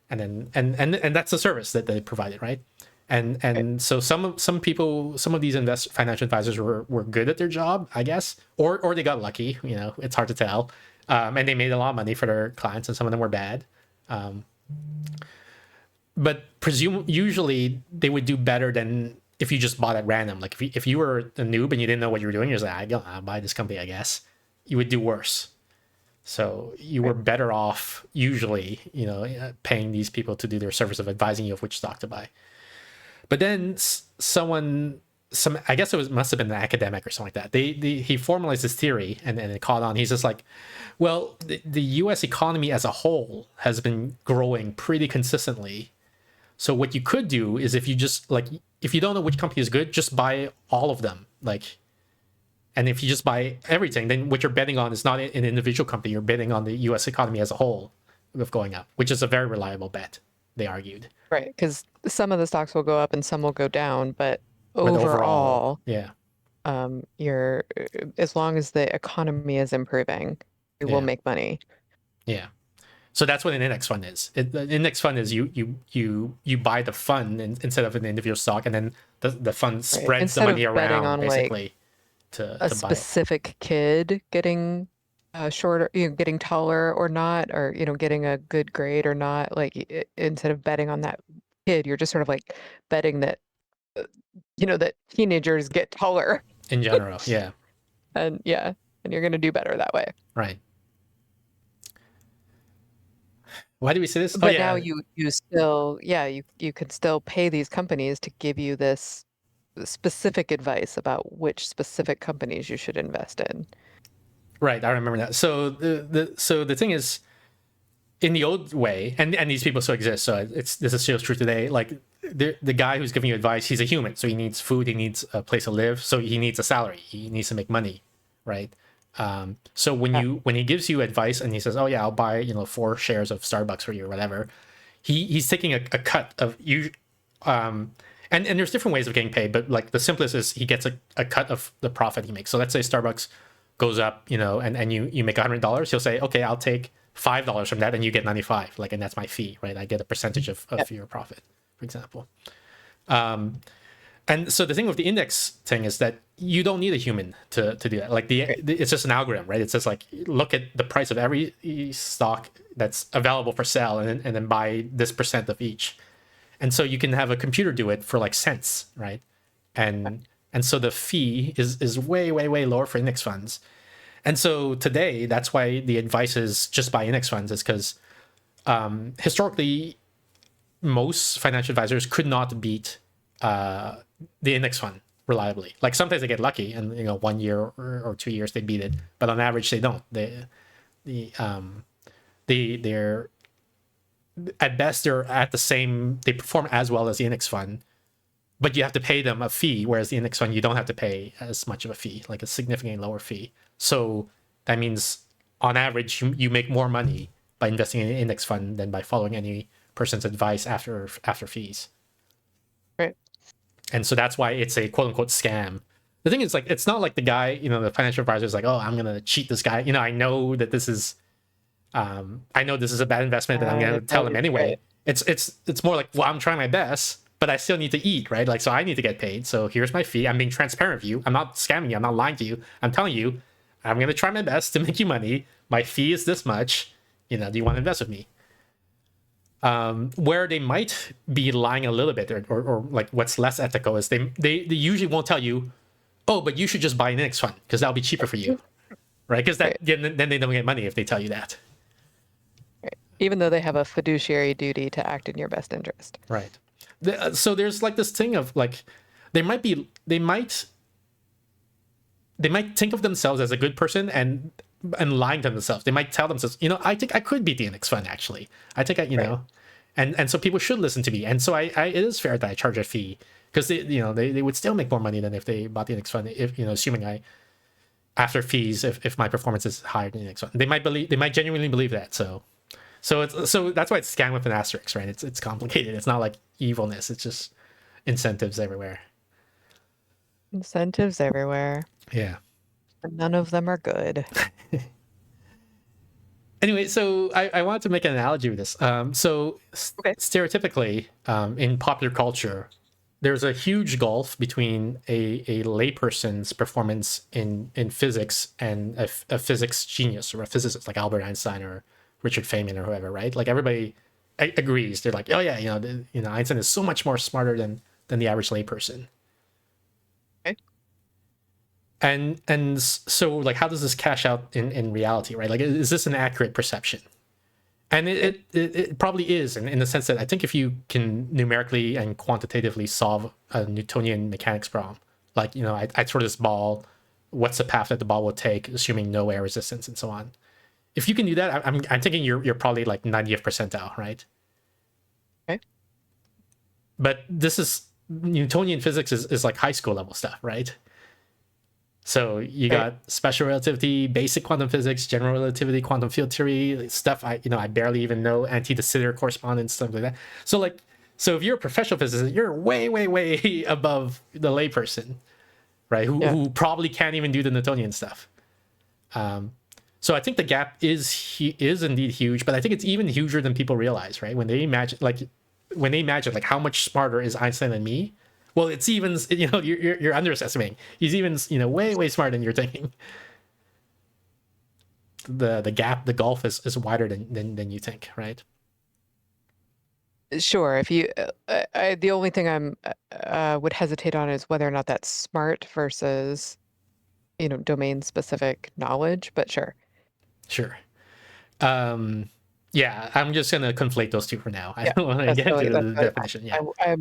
And then and that's the service that they provided, right? And so some of these financial advisors were good at their job, I guess, or they got lucky. It's hard to tell. And they made a lot of money for their clients, and some of them were bad. But usually they would do better than if you just bought at random. Like if you were a noob and you didn't know what you were doing, you're just like, I'll buy this company, I guess. You would do worse. So you were better off usually, paying these people to do their service of advising you of which stock to buy. But then I guess must have been an academic or something like that. He formalized this theory and it caught on. He's just like, well, the U.S. economy as a whole has been growing pretty consistently. So what you could do is if you don't know which company is good, just buy all of them. And if you just buy everything, then what you're betting on is not an individual company. You're betting on the U.S. economy as a whole of going up, which is a very reliable bet, they argued. Right, because some of the stocks will go up and some will go down, but overall, yeah, you're as long as the economy is improving, you will make money. Yeah. So that's what an index fund is. The index fund is you buy the fund instead of an individual stock, and then the fund spreads Instead the money of betting around on, basically to a buy specific kid getting shorter, getting taller or not, or getting a good grade or not. Instead of betting on that kid, you're just sort of like betting that that teenagers get taller in general. Yeah. and you're going to do better that way. Right. Why do we say this? But now you still, you can still pay these companies to give you this specific advice about which specific companies you should invest in. Right, I remember that. So the thing is, in the old way, and these people still exist, so this is still true today. Like the guy who's giving you advice, he's a human, so he needs food, he needs a place to live, so he needs a salary, he needs to make money, right? So when he gives you advice and he says, oh yeah, I'll buy 4 shares of Starbucks for you or whatever, he's taking a cut of you. And there's different ways of getting paid, but like the simplest is he gets a cut of the profit he makes. So let's say Starbucks goes up, and you make $100, he'll say, okay, I'll take $5 from that and you get 95, and that's my fee, right? I get a percentage of your profit, for example. And so the thing with the index thing is that you don't need a human to do that. Like it's just an algorithm, right? It's just like look at the price of every stock that's available for sale and then buy this percent of each. And so you can have a computer do it for like cents, right? And so the fee is way, way, way lower for index funds. And so today, that's why the advice is just buy index funds, is because historically, most financial advisors could not beat the index fund reliably. Like sometimes they get lucky, and 1 year or 2 years they beat it, but on average they don't. They're at best they're at the same. They perform as well as the index fund, but you have to pay them a fee, whereas the index fund you don't have to pay as much of a fee, like a significantly lower fee. So that means on average you make more money by investing in an index fund than by following any person's advice after fees. Right. And so that's why it's a quote unquote scam. The thing is, like, it's not like the guy, the financial advisor is like, oh, I'm gonna cheat this guy. I know that this is a bad investment, and I'm gonna tell him anyway. Right. It's more like, well, I'm trying my best, but I still need to eat, right? Like, so I need to get paid. So here's my fee. I'm being transparent with you. I'm not scamming you. I'm not lying to you. I'm telling you, I'm gonna try my best to make you money. My fee is this much. Do you want to invest with me? Where they might be lying a little bit, or like what's less ethical is they usually won't tell you, oh, but you should just buy an index fund because that'll be cheaper for you, right? Because then they don't get money if they tell you that. Right. Even though they have a fiduciary duty to act in your best interest. Right. So there's like this thing of like, they might think of themselves as a good person and lying to themselves. They might tell themselves, I think I could beat the index fund actually. I think right. And so people should listen to me. And so it is fair that I charge a fee, because they would still make more money than if they bought the index fund, if assuming I after fees if my performance is higher than the next one. They might genuinely believe that. So that's why it's scam with an asterisk, right? It's complicated. It's not like evilness. It's just incentives everywhere. Incentives everywhere. Yeah. None of them are good. Anyway, so I wanted to make an analogy with this. Okay. Stereotypically, in popular culture, there's a huge gulf between a layperson's performance in physics and a physics genius or a physicist like Albert Einstein or Richard Feynman or whoever, right? Like everybody agrees. They're like, oh yeah, Einstein is so much more smarter than the average layperson. Okay. And so like, how does this cash out in reality, right? Like, is this an accurate perception? And it probably is in the sense that I think if you can numerically and quantitatively solve a Newtonian mechanics problem, like, I throw this ball, what's the path that the ball will take, assuming no air resistance and so on. If you can do that, I'm thinking you're probably like 90th percentile, right? Okay. But this is Newtonian physics is like high school level stuff, right? So you got special relativity, basic quantum physics, general relativity, quantum field theory, stuff I barely even know, anti de Sitter correspondence, stuff like that. So if you're a professional physicist, you're way, way, way above the layperson, right? Who probably can't even do the Newtonian stuff. So I think the gap is indeed huge, but I think it's even huger than people realize, right? When they imagine like how much smarter is Einstein than me. Well, it's even, you're underestimating. He's even, way, way smarter than you're thinking. The gap, the gulf is wider than you think, right? Sure. If you, the only thing I'm would hesitate on is whether or not that's smart versus, domain specific knowledge. But sure. Sure. Yeah, I'm just gonna conflate those two for now. I Yeah, don't want to that's get totally, into that's the totally definition. fine.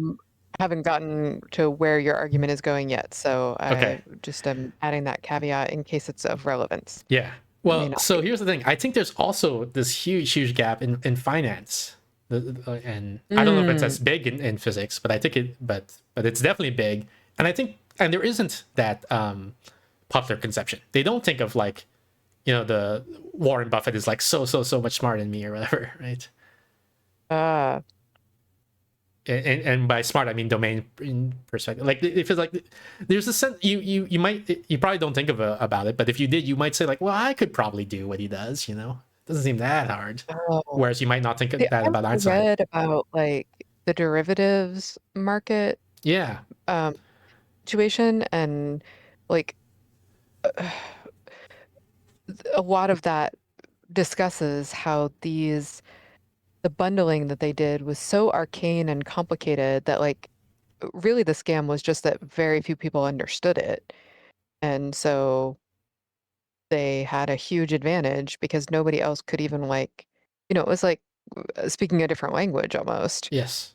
Yeah. I haven't gotten to where your argument is going yet, so Okay. I just am adding that caveat in case it's of relevance. Yeah. May Well, not so be. here's the thing. I think there's also this huge gap in finance, and I don't know if it's as big in physics, but I think but it's definitely big. And I think, and there isn't that popular conception. They don't think of like, the Warren Buffett is like so much smarter than me or whatever, right? And by smart I mean domain in perspective. Like if it's like there's a sense you probably don't think about it, but if you did, you might say like, well, I could probably do what he does. Doesn't seem that hard. Oh. Whereas you might not think See, that about I've Einstein. read about like the derivatives market Yeah. situation, and like a lot of that discusses how the bundling that they did was so arcane and complicated that like really the scam was just that very few people understood it. And so they had a huge advantage because nobody else could even like, it was like speaking a different language almost. Yes.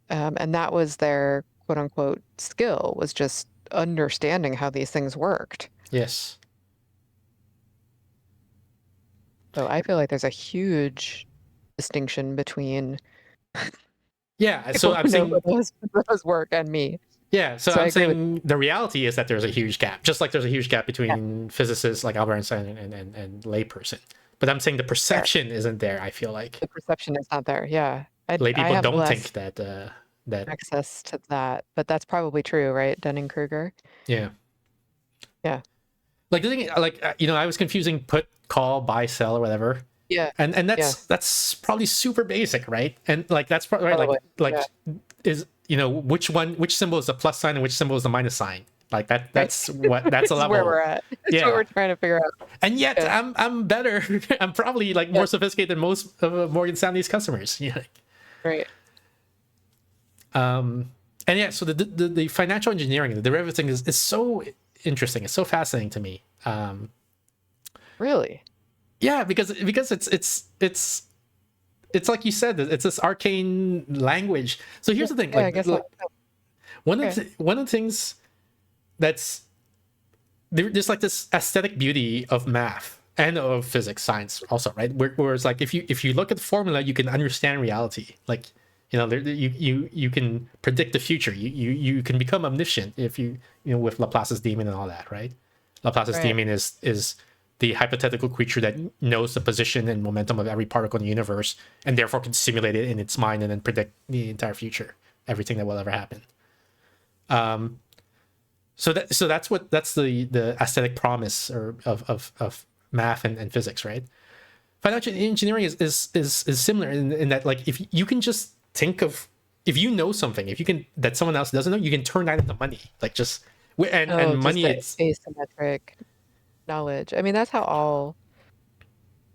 And that was their quote unquote skill, was just understanding how these things worked. Yes. So I feel like there's a huge distinction between Yeah. people So I'm who know saying, those work and me. yeah. So So I I'm agree with saying the reality is that there's a huge gap, just like there's a huge gap between physicists like Albert Einstein and layperson. But I'm saying the perception isn't there. I feel like the perception is not there. Yeah. lay I people have don't less think that access to that, but that's probably true, right? Dunning-Kruger. yeah. Yeah. Like the thing, like I was confusing put, call, buy, sell, or whatever. Yeah. And that's probably super basic, right? And like that's probably right. Totally. Like Yeah. is which symbol is the plus sign and which symbol is the minus sign? Like that's that's a This is level where we're at. That's Yeah. what we're trying to figure out. And yet Yeah. I'm better. I'm probably like more sophisticated than most of Morgan Stanley's customers. Yeah. Right. And yeah, so the financial engineering, the derivative thing is so interesting. It's so fascinating to me. Really? Yeah, because it's like you said, it's this arcane language. So here's the thing, Yeah, I like, guess like so. one Okay. of the things that's there's like this aesthetic beauty of math and of physics, science also, right? Where it's like if you look at the formula, you can understand reality. Like you can predict the future. You can become omniscient if with Laplace's demon and all that, right? Laplace's Right. daemon is the hypothetical creature that knows the position and momentum of every particle in the universe, and therefore can simulate it in its mind and then predict the entire future, everything that will ever happen. So that's the aesthetic promise of math and physics, right? Financial engineering is similar in that, like, if you can just think of, if you know something, if you can, that someone else doesn't know, you can turn that into money, like just and Just money, the it's asymmetric knowledge. I mean, that's how all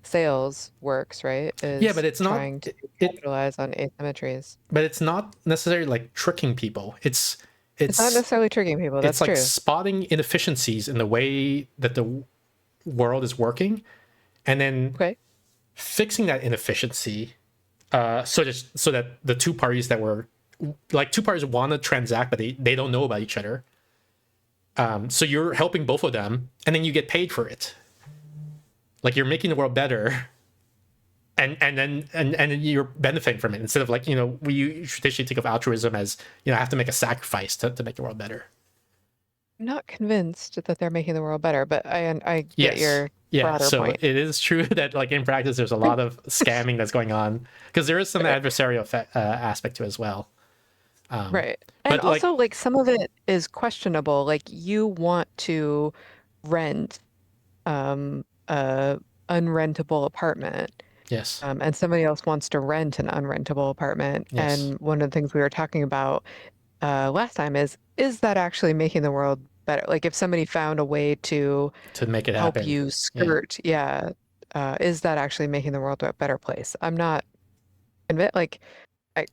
sales works, right? yeah, but Is it's not trying to it capitalize on asymmetries. but it's not necessarily like tricking people. It's not It's necessarily tricking people. it's That's like true. spotting inefficiencies in the way that the world is working, and then Okay. fixing that inefficiency, so that the two parties that were, like, two parties want to transact, but they don't know about each other. So you're helping both of them, and then you get paid for it. Like, you're making the world better, and then you're benefiting from it, instead of, like, we traditionally think of altruism as, I have to make a sacrifice to make the world better. I'm not convinced that they're making the world better, but I get Yes. your Yeah, broader so point. it is true that, like, in practice there's a lot of scamming that's going on, because there is some adversarial aspect to it as well. Right. And But, like, also, like, some of it is questionable. Like, you want to rent a unrentable apartment, yes, and somebody else wants to rent an unrentable apartment. yes, And one of the things we were talking about last time is that actually making the world better? Like, if somebody found a way to to make it help happen. you Yeah. skirt, yeah, is that actually making the world a better place? I'm not convinced. Like,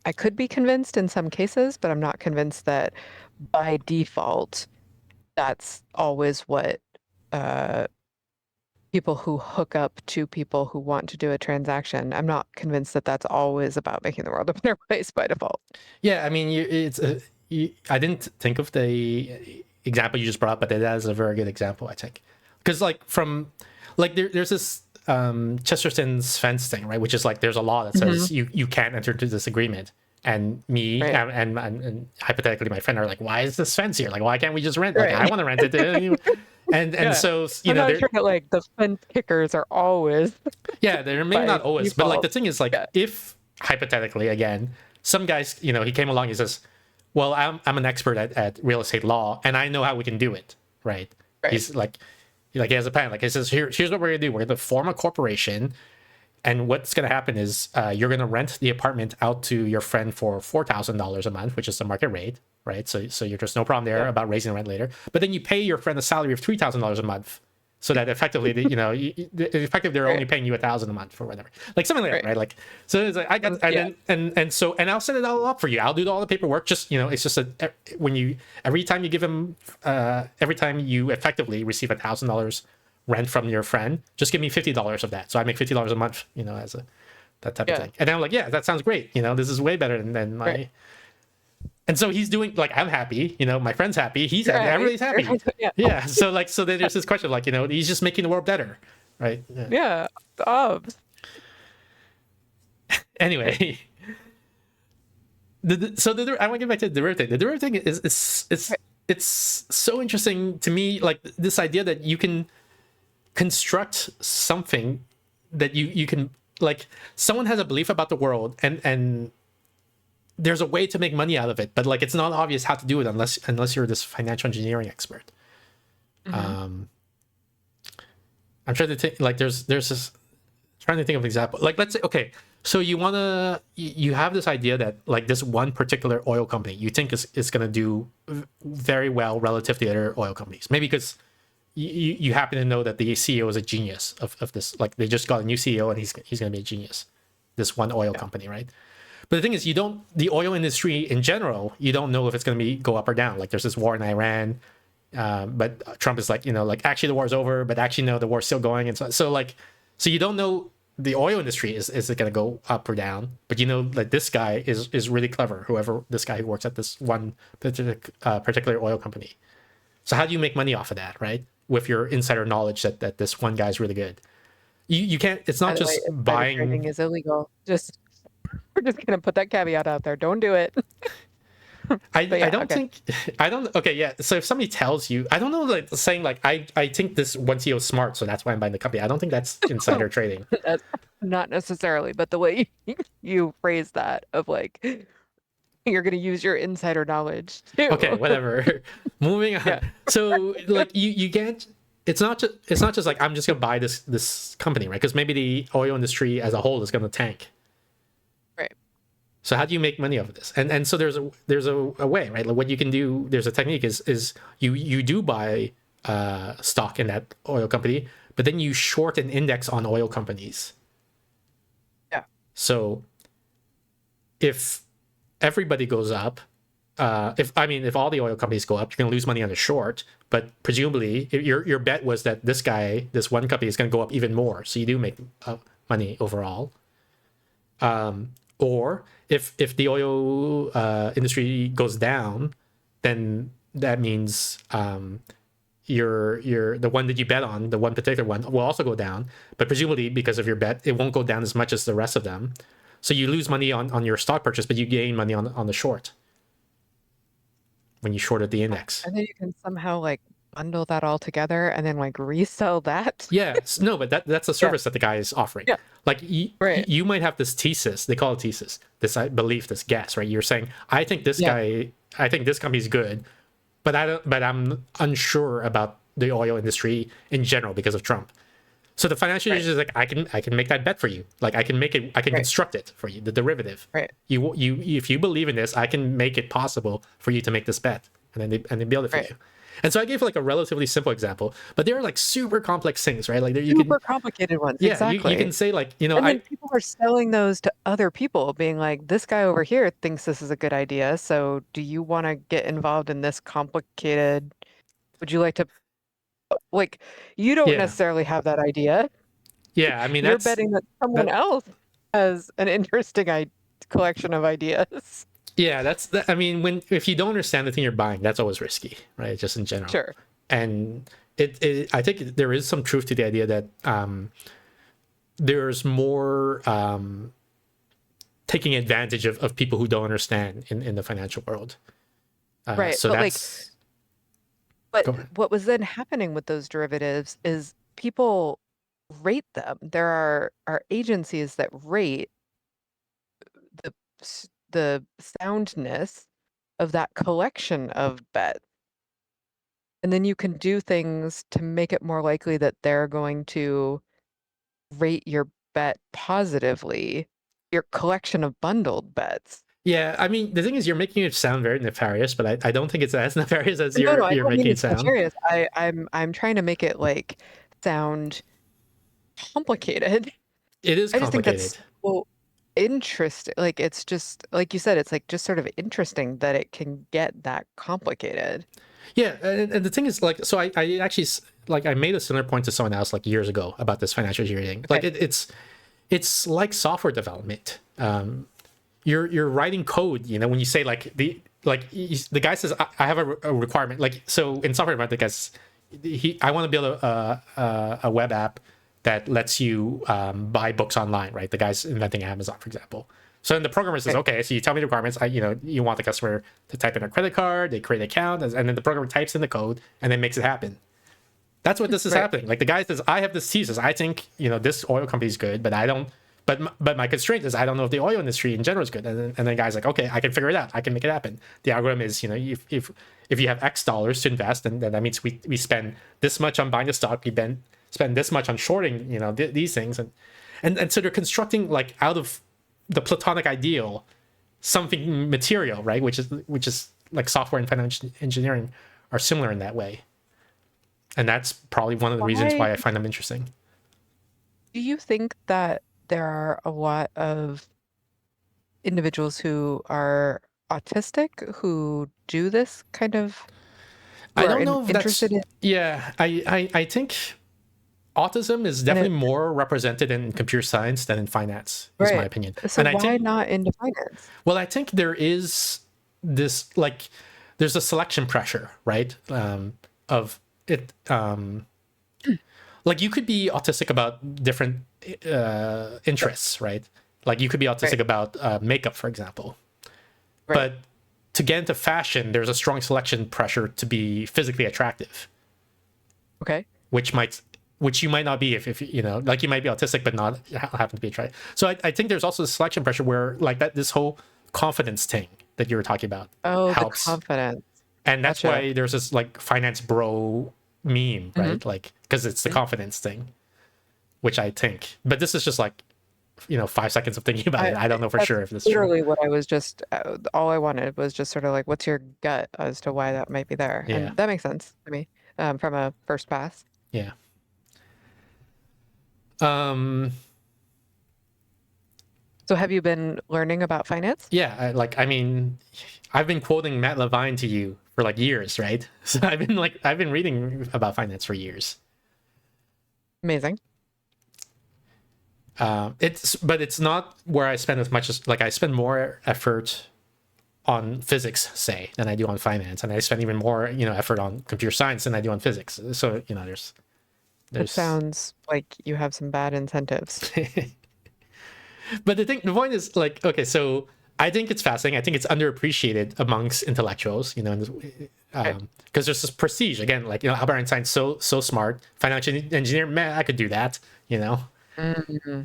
I could be convinced in some cases, but I'm not convinced that by default that's always what uh, people who hook up to people who want to do a transaction. I'm not convinced that that's always about making the world a better place by default. Yeah, I mean, I didn't think of the example you just brought up, but that is a very good example, I think. Because, like, there's this Chesterton's fence thing, right? Which is, like, there's a law that says you can't enter into this agreement. And me Right. and hypothetically my friend are like, why is this fence here? Like, why can't we just rent? Like, I Right. want to rent it. And Yeah. so, I'm not sure that, like, the fence kickers are always yeah, they're maybe by not always, but, like, the default. thing is, like, Yeah. if hypothetically, again, some guys, he came along, he says, well, I'm an expert at real estate law, and I know how we can do it, right? Right. He's like, he has a plan. Like, he says, here's what we're gonna do. We're gonna form a corporation, and what's gonna happen is you're gonna rent the apartment out to your friend for $4,000 a month, which is the market rate, right? So you're just no problem there about raising the rent later. But then you pay your friend a salary of $3,000 a month, so that effectively, effectively they're only paying you $1,000 a month or whatever, like something like that, right? Like, so it's like, I got, and I'll set it all up for you. I'll do all the paperwork. Just, it's just every time you give him, every time you effectively receive $1,000 rent from your friend, just give me $50 of that. So I make $50 a month, as that type of thing. And then I'm like, yeah, that sounds great. This is way better than my. Right. And so he's doing, like, I'm happy, my friend's happy, he's happy, everybody's happy. Yeah. So then there's this question, like, he's just making the world better, right? Yeah. Anyway, I want to get back to the derivative thing. The derivative thing it's so interesting to me, like, this idea that you can construct something that you can, like, someone has a belief about the world, and there's a way to make money out of it, but, like, it's not obvious how to do it unless you're this financial engineering expert. I'm trying to think, like, there's this, trying to think of an example. Like, let's say, okay, so you have this idea that, like, this one particular oil company you think is going to do very well relative to the other oil companies, maybe because you happen to know that the CEO is a genius of this, like, they just got a new CEO and he's going to be a genius, this one oil company, right? But the thing is, the oil industry in general, you don't know if it's going to go up or down. Like, there's this war in Iran, but Trump is like, like, actually the war's over, but actually no, the war's still going. And so you don't know the oil industry is it going to go up or down, but like, this guy is really clever, this guy who works at this one particular oil company. So how do you make money off of that, right? With your insider knowledge that this one guy's really good. You can't, it's not just buying. Trading is illegal. We're just gonna put that caveat out there. Don't do it. Yeah, I don't okay. think I don't okay, yeah. So if somebody tells you, I don't know, like saying like I think this one CEO is smart, so that's why I'm buying the company. I don't think that's insider trading. That's not necessarily, but the way you phrase that of like you're gonna use your insider knowledge Okay, too. whatever. Moving on. Yeah. So like you can't. It's not just like I'm just gonna buy this company, right? Because maybe the oil industry as a whole is gonna tank. Right. So how do you make money off of this? And so there's a way, right? Like what you can do. There's a technique is you do buy stock in that oil company, but then you short an index on oil companies. Yeah. So if everybody goes up, if all the oil companies go up, you're gonna lose money on the short. But presumably, if your bet was that this one company is gonna go up even more, so you do make money overall. Or if the oil industry goes down, then that means your the one that you bet on, the one particular one, will also go down. But presumably, because of your bet, it won't go down as much as the rest of them. So you lose money on your stock purchase, but you gain money on the short when you shorted the index. And then you can somehow like bundle that all together and then like resell that. Yeah, no, but that's a Yeah. service that the guy is offering. Yeah. Like Right. you might have this thesis, they call it thesis, this belief, this guess, right? You're saying, I think this Yeah. guy, I think this company's good, but I'm unsure about the oil industry in general because of Trump. So the financial Right. industry is like, I can make that bet for you. Like I can Right. construct it for you, the derivative. Right. You if you believe in this, I can make it possible for you to make this bet, and then they build it for Right. you. And so I gave like a relatively simple example, but there are like super complex things, right? Like there you can, Super complicated ones. yeah, Exactly. you can say like, And then people are selling those to other people, being like, this guy over here thinks this is a good idea. So do you want to get involved in this complicated? Would you like to, like, you don't yeah, necessarily have that idea. yeah. I mean You're betting that someone that, else has an interesting collection of ideas. yeah, I mean, if you don't understand the thing you're buying, that's always risky, right? Just in general. Sure. And I think there is some truth to the idea that there's more taking advantage of people who don't understand in the financial world. Right, So but, like, that's But Go ahead. what was then happening with those derivatives is people rate them. There are agencies that rate the soundness of that collection of bets. And then you can do things to make it more likely that they're going to rate your bet positively, your collection of bundled bets. Yeah, I mean, the thing is, you're making it sound very nefarious, but I don't think it's as nefarious as No, I you're don't mean making it it's sound. nefarious. I'm trying to make it like sound complicated. It is I just think complicated. that's well interesting. Like it's just like you said, it's like just sort of interesting that it can get that complicated. Yeah, and the thing is, like, so I actually like I made a similar point to someone else like years ago about this financial engineering. Like Okay. it's like software development. You're writing code. You know, when you say like the guy says I have a requirement. Like so in software development, the guy's I want to build a web app that lets you buy books online. Right, the guy's inventing Amazon, for example. So then the programmer says, okay, so you tell me the requirements. You want the customer to type in a credit card, they create an account, and then the programmer types in the code and then makes it happen. That's what this is Right. happening. Like the guy says, I have this thesis. I think this oil company is good, but I don't. But my constraint is I don't know if the oil industry in general is good. And then the guy's like, okay, I can figure it out. I can make it happen. The algorithm is, if you have X dollars to invest, then that means we spend this much on buying the stock. We then spend this much on shorting, these things, and so they're constructing like out of the platonic ideal something material, right? Which is like software and financial engineering are similar in that way. And that's probably one of the reasons why I find them interesting. Do you think that there are a lot of individuals who are autistic who do this kind of? Who I are don't know if that's interested in yeah. I think autism is and definitely more represented in computer science than in finance, is my right. opinion. So And I why think not into finance? well, I think there is this like there's a selection pressure, right? Of it like you could be autistic about different interests, right? Like you could be autistic Right. about makeup, for example. Right. But to get into fashion, there's a strong selection pressure to be physically attractive, Okay. which you might not be if you know, like you might be autistic but not happen to be attractive. So I think there's also a selection pressure where like that this whole confidence thing that you were talking about Oh, the helps. confidence. And that's Gotcha. why there's this like finance bro meme, right? Like, because it's the confidence thing, which I think. But this is just like, 5 seconds of thinking about it. I don't know for That's sure if this is true. literally what I was just, all I wanted was just sort of like, what's your gut as to why that might be there? Yeah. And that makes sense to me from a first pass. Yeah. So have you been learning about finance? Yeah. I've been quoting Matt Levine to you for like years, right? So I've been reading about finance for years. Amazing. It's not where I spend as much as like I spend more effort on physics, say, than I do on finance, and I spend even more, effort on computer science than I do on physics. So It sounds like you have some bad incentives. But the point is like, okay, so I think it's fascinating. I think it's underappreciated amongst intellectuals, because there's this prestige again, like Albert Einstein's so smart, financial engineer, man, I could do that, Mm-hmm.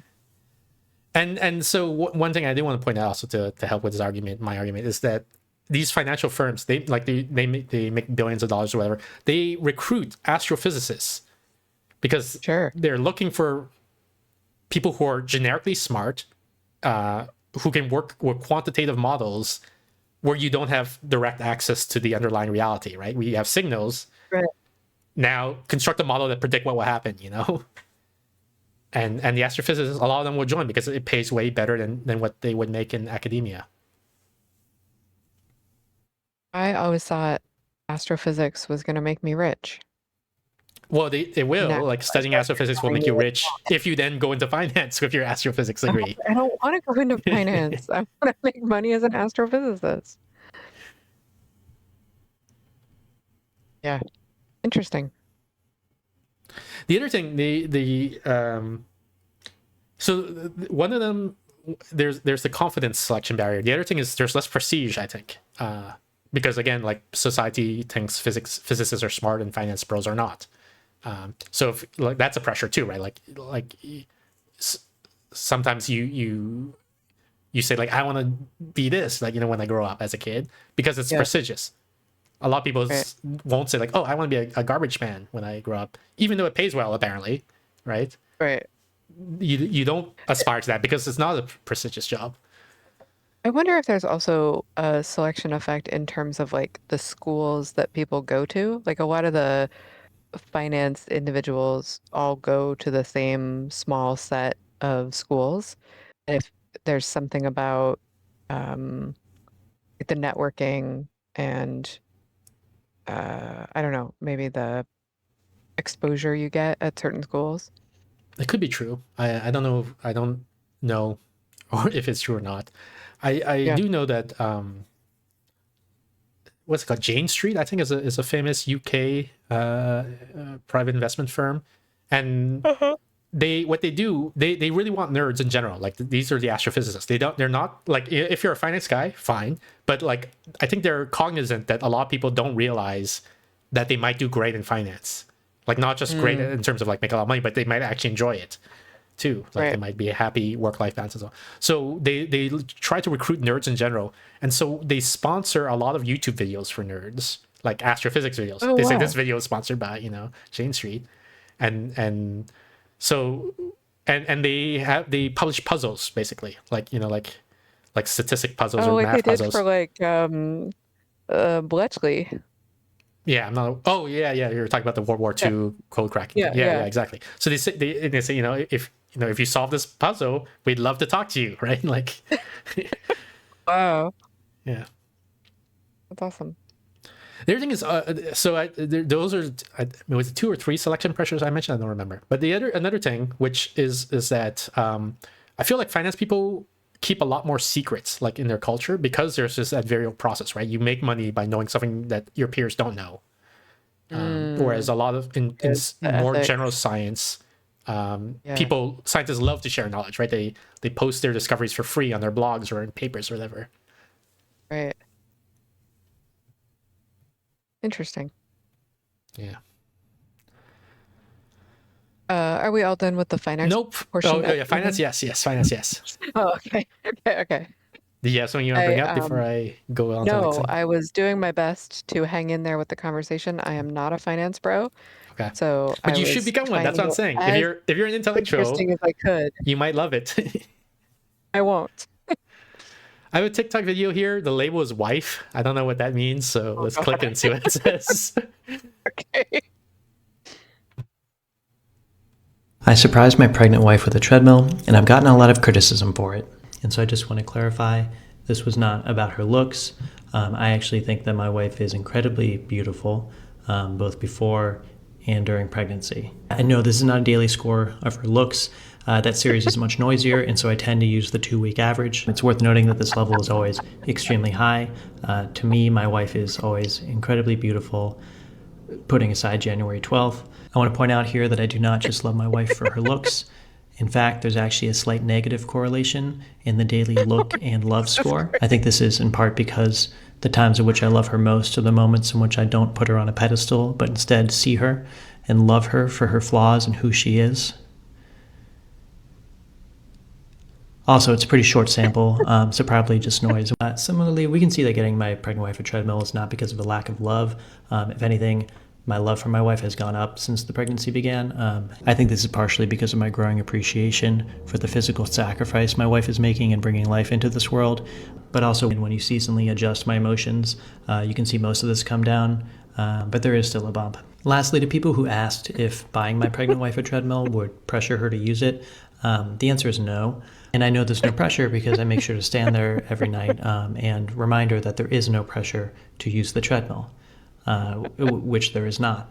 And so one thing I do want to point out also to help with my argument is that these financial firms, they make billions of dollars or whatever. They recruit astrophysicists because Sure. they're looking for people who are generically smart, who can work with quantitative models where you don't have direct access to the underlying reality, right? We have signals. Right. Now construct a model that predict what will happen, And the astrophysicists, a lot of them will join because it pays way better than what they would make in academia. I always thought astrophysics was going to make me rich. Well, they will. No, like studying astrophysics will make you rich if you then go into finance with your astrophysics degree. I don't want to go into finance. I want to make money as an astrophysicist. Yeah. Interesting. The other thing, so one of them, there's the confidence selection barrier. The other thing is there's less prestige, I think, because again, like society thinks physicists are smart and finance pros are not. So if, like that's a pressure too, right? Like sometimes you say like I want to be this, like when I grow up as a kid because it's prestigious. A lot of people won't say like, oh, I want to be a garbage man when I grow up, even though it pays well, apparently, right? Right. You don't aspire to that because it's not a prestigious job. I wonder if there's also a selection effect in terms of like the schools that people go to. Like a lot of the finance individuals all go to the same small set of schools. If there's something about the networking and I don't know, maybe the exposure you get at certain schools. It could be true. I don't know. I don't know or if it's true or not. I do know that what's it called? Jane Street, I think, is a famous UK private investment firm, and what they do, they really want nerds in general. Like these are the astrophysicists. They're not like if you're a finance guy, fine, but like I think they're cognizant that a lot of people don't realize that they might do great in finance. Like not just great in terms of like make a lot of money, but they might actually enjoy it too. Like they might be a happy work-life balance as well. So they try to recruit nerds in general, and so they sponsor a lot of YouTube videos for nerds, like astrophysics videos. Oh, they say wow. this video is sponsored by Jane Street, and so and they publish puzzles basically, like statistic puzzles or like math they did puzzles. for like Bletchley. Yeah, I'm not. Oh, yeah. You're talking about the World War II code cracking. Yeah, exactly. So they say, if you solve this puzzle, we'd love to talk to you, right? Like, Wow, yeah. that's awesome. The other thing is, those are was it 2 or 3 selection pressures I mentioned? I don't remember. But another thing, which is that I feel like finance people keep a lot more secrets like in their culture because there's this adversarial process, right? You make money by knowing something that your peers don't know. Whereas a lot of in more ethics. general science, scientists love to share knowledge, right? They post their discoveries for free on their blogs or in papers or whatever. Right. Interesting. Yeah. Are we all done with the finance Nope. portion? Oh, yeah. Finance, yes. Yes. Finance, yes. Oh, okay. Okay. Do you have something you want to bring up before I go on to the next No, thing? I was doing my best to hang in there with the conversation. I am not a finance bro, Okay. so But I you should was become one. trying That's to what I'm go saying. as If you're an intellectual, interesting as I could. you might love it. I won't. I have a TikTok video here. The label is wife. I don't know what that means, so Oh, let's God. click and see what it says. Okay. I surprised my pregnant wife with a treadmill, and I've gotten a lot of criticism for it. And so I just want to clarify, this was not about her looks. I actually think that my wife is incredibly beautiful, both before and during pregnancy. I know this is not a daily score of her looks. That series is much noisier, and so I tend to use the 2-week average. It's worth noting that this level is always extremely high. To me, my wife is always incredibly beautiful, putting aside January 12th. I want to point out here that I do not just love my wife for her looks. In fact, there's actually a slight negative correlation in the daily look and love score. I think this is in part because the times in which I love her most are the moments in which I don't put her on a pedestal, but instead see her and love her for her flaws and who she is. Also, it's a pretty short sample, so probably just noise. Similarly, we can see that getting my pregnant wife a treadmill is not because of a lack of love. If anything, my love for my wife has gone up since the pregnancy began. I think this is partially because of my growing appreciation for the physical sacrifice my wife is making in bringing life into this world. But also, when you seasonally adjust my emotions, you can see most of this come down, but there is still a bump. Lastly, to people who asked if buying my pregnant wife a treadmill would pressure her to use it, the answer is no. And I know there's no pressure because I make sure to stand there every night and remind her that there is no pressure to use the treadmill, which there is not.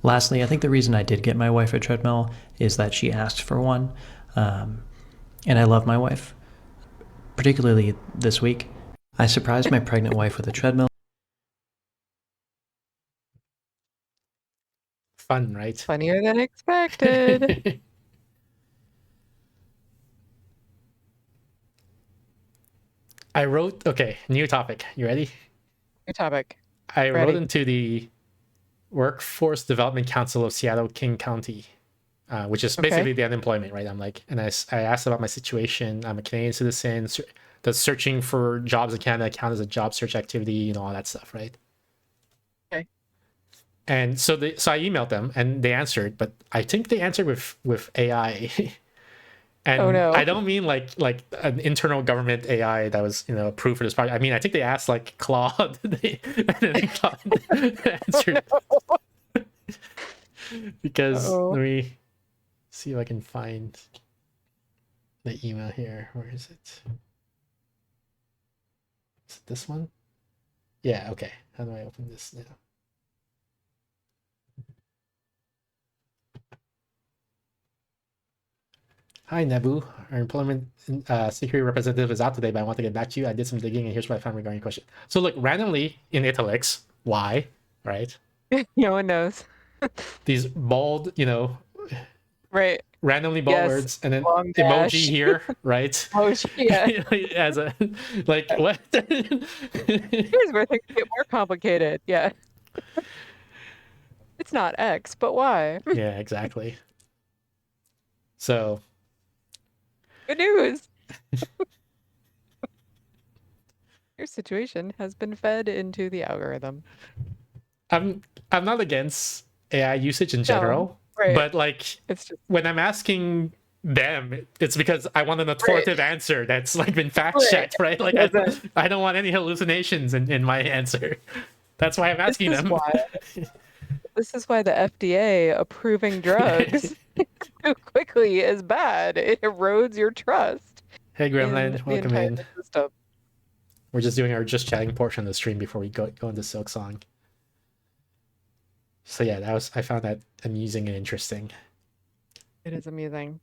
Lastly, I think the reason I did get my wife a treadmill is that she asked for one. And I love my wife. Particularly this week, I surprised my pregnant wife with a treadmill. Fun, right? Funnier than expected. I wrote, okay, new topic. You ready? New topic. I wrote Ready. into the Workforce Development Council of Seattle King County, which is basically the unemployment, right? I'm like, and I asked about my situation. I'm a Canadian citizen. Does searching for jobs in Canada count as a job search activity? You know, all that stuff, right? Okay. And so I emailed them and they answered, but I think they answered with AI. And Oh, no. I don't mean like an internal government AI that was, you know, approved for this project. I mean, I think they asked like Claude, and then Claude answered. Because let me see if I can find the email here. Where is it? Is it this one? Yeah, okay. How do I open this now? Hi, Nebu. Our employment security representative is out today, but I want to get back to you. I did some digging, and here's what I found regarding your question. So, look, randomly in italics, why, right? No one knows. These bold, you know, Right. randomly bold Yes. words, and then Long emoji dash. here, right? Emoji, yeah. As a, like, what? Here's where things get more complicated. Yeah. It's not X, but Y. Yeah, exactly. So, Good news. Your situation has been fed into the algorithm. I'm not against AI usage in general, right. but like It's just when I'm asking them, it's because I want an authoritative answer that's like been fact checked, right? Like I don't want any hallucinations in my answer. That's why I'm asking them. This is why the FDA approving drugs too quickly is bad. It erodes your trust. Hey, Gremlin, welcome in. System. We're just doing our just chatting portion of the stream before we go into Silk Song. So yeah, I found that amusing and interesting. It is amusing.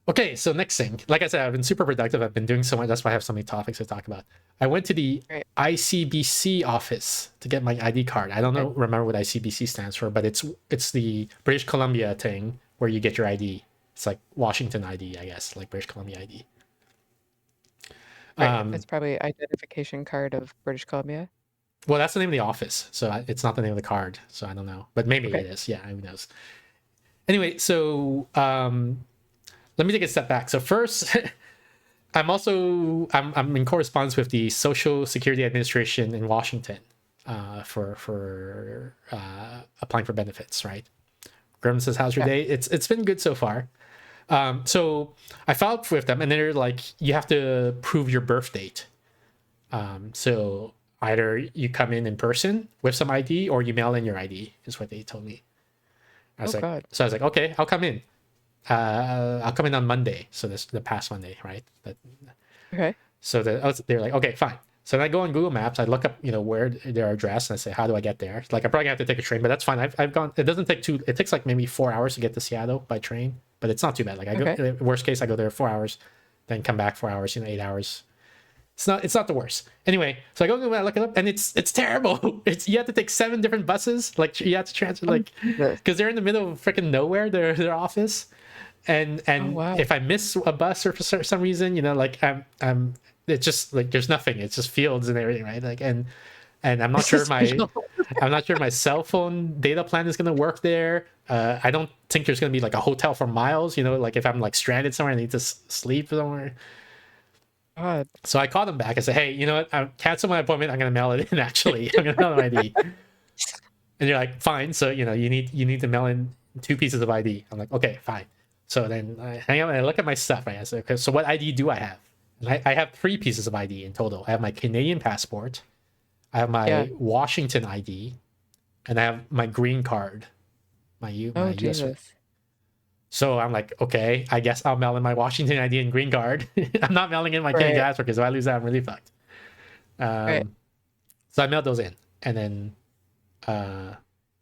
Okay, so next thing, like I said, I've been super productive. I've been doing so much. That's why I have so many topics to talk about. I went to the ICBC office to get my ID card. I don't remember what ICBC stands for, but it's the British Columbia thing where you get your ID. It's like Washington ID, I guess, like British Columbia ID. Right. It's probably identification card of British Columbia. Well, that's the name of the office, so it's not the name of the card. So I don't know, but maybe Okay. it is. Yeah, who knows? Anyway, so let me take a step back. So first, I'm in correspondence with the Social Security Administration in Washington for applying for benefits. Right. Grim says, "How's your day?" It's been good so far. So I filed with them, and they're like, you have to prove your birth date. So either you come in person with some ID, or you mail in your ID, is what they told me. I was God. so I was like, okay, I'll come in. I'll come in on Monday. So this the past Monday, right? Okay. So they're like, okay, fine. So then I go on Google Maps. I look up, where their address, and I say, how do I get there? Like, I'm probably gonna have to take a train, but that's fine. I've gone. It doesn't take it takes like maybe 4 hours to get to Seattle by train, but it's not too bad. Like I go. Worst case, I go there 4 hours, then come back 4 hours. 8 hours. It's not the worst. Anyway, so I go and I look it up, and it's terrible. You have to take 7 different buses. Like you have to transfer, like, because they're in the middle of freaking nowhere. Their office, and wow. if I miss a bus or for some reason, like I'm it's just like there's nothing. It's just fields and everything, right? Like and I'm not sure my cell phone data plan is gonna work there. I don't think there's gonna be like a hotel for miles. Like if I'm like stranded somewhere, I need to sleep somewhere. God. So I called them back. I said, hey, you know what? I cancel my appointment. I'm gonna mail it in. Actually, I'm gonna mail my ID. And you're like, fine. So you need to mail in 2 pieces of ID. I'm like, okay, fine. So then I hang out and I look at my stuff. Right? I said, okay, so what ID do I have? And I have 3 pieces of ID in total. I have my Canadian passport, I have my Washington ID, and I have my green card. My US. Jesus. So I'm like, okay, I guess I'll mail in my Washington ID and green card. I'm not mailing in my Canadian passport because if I lose that, I'm really fucked. So I mailed those in, and then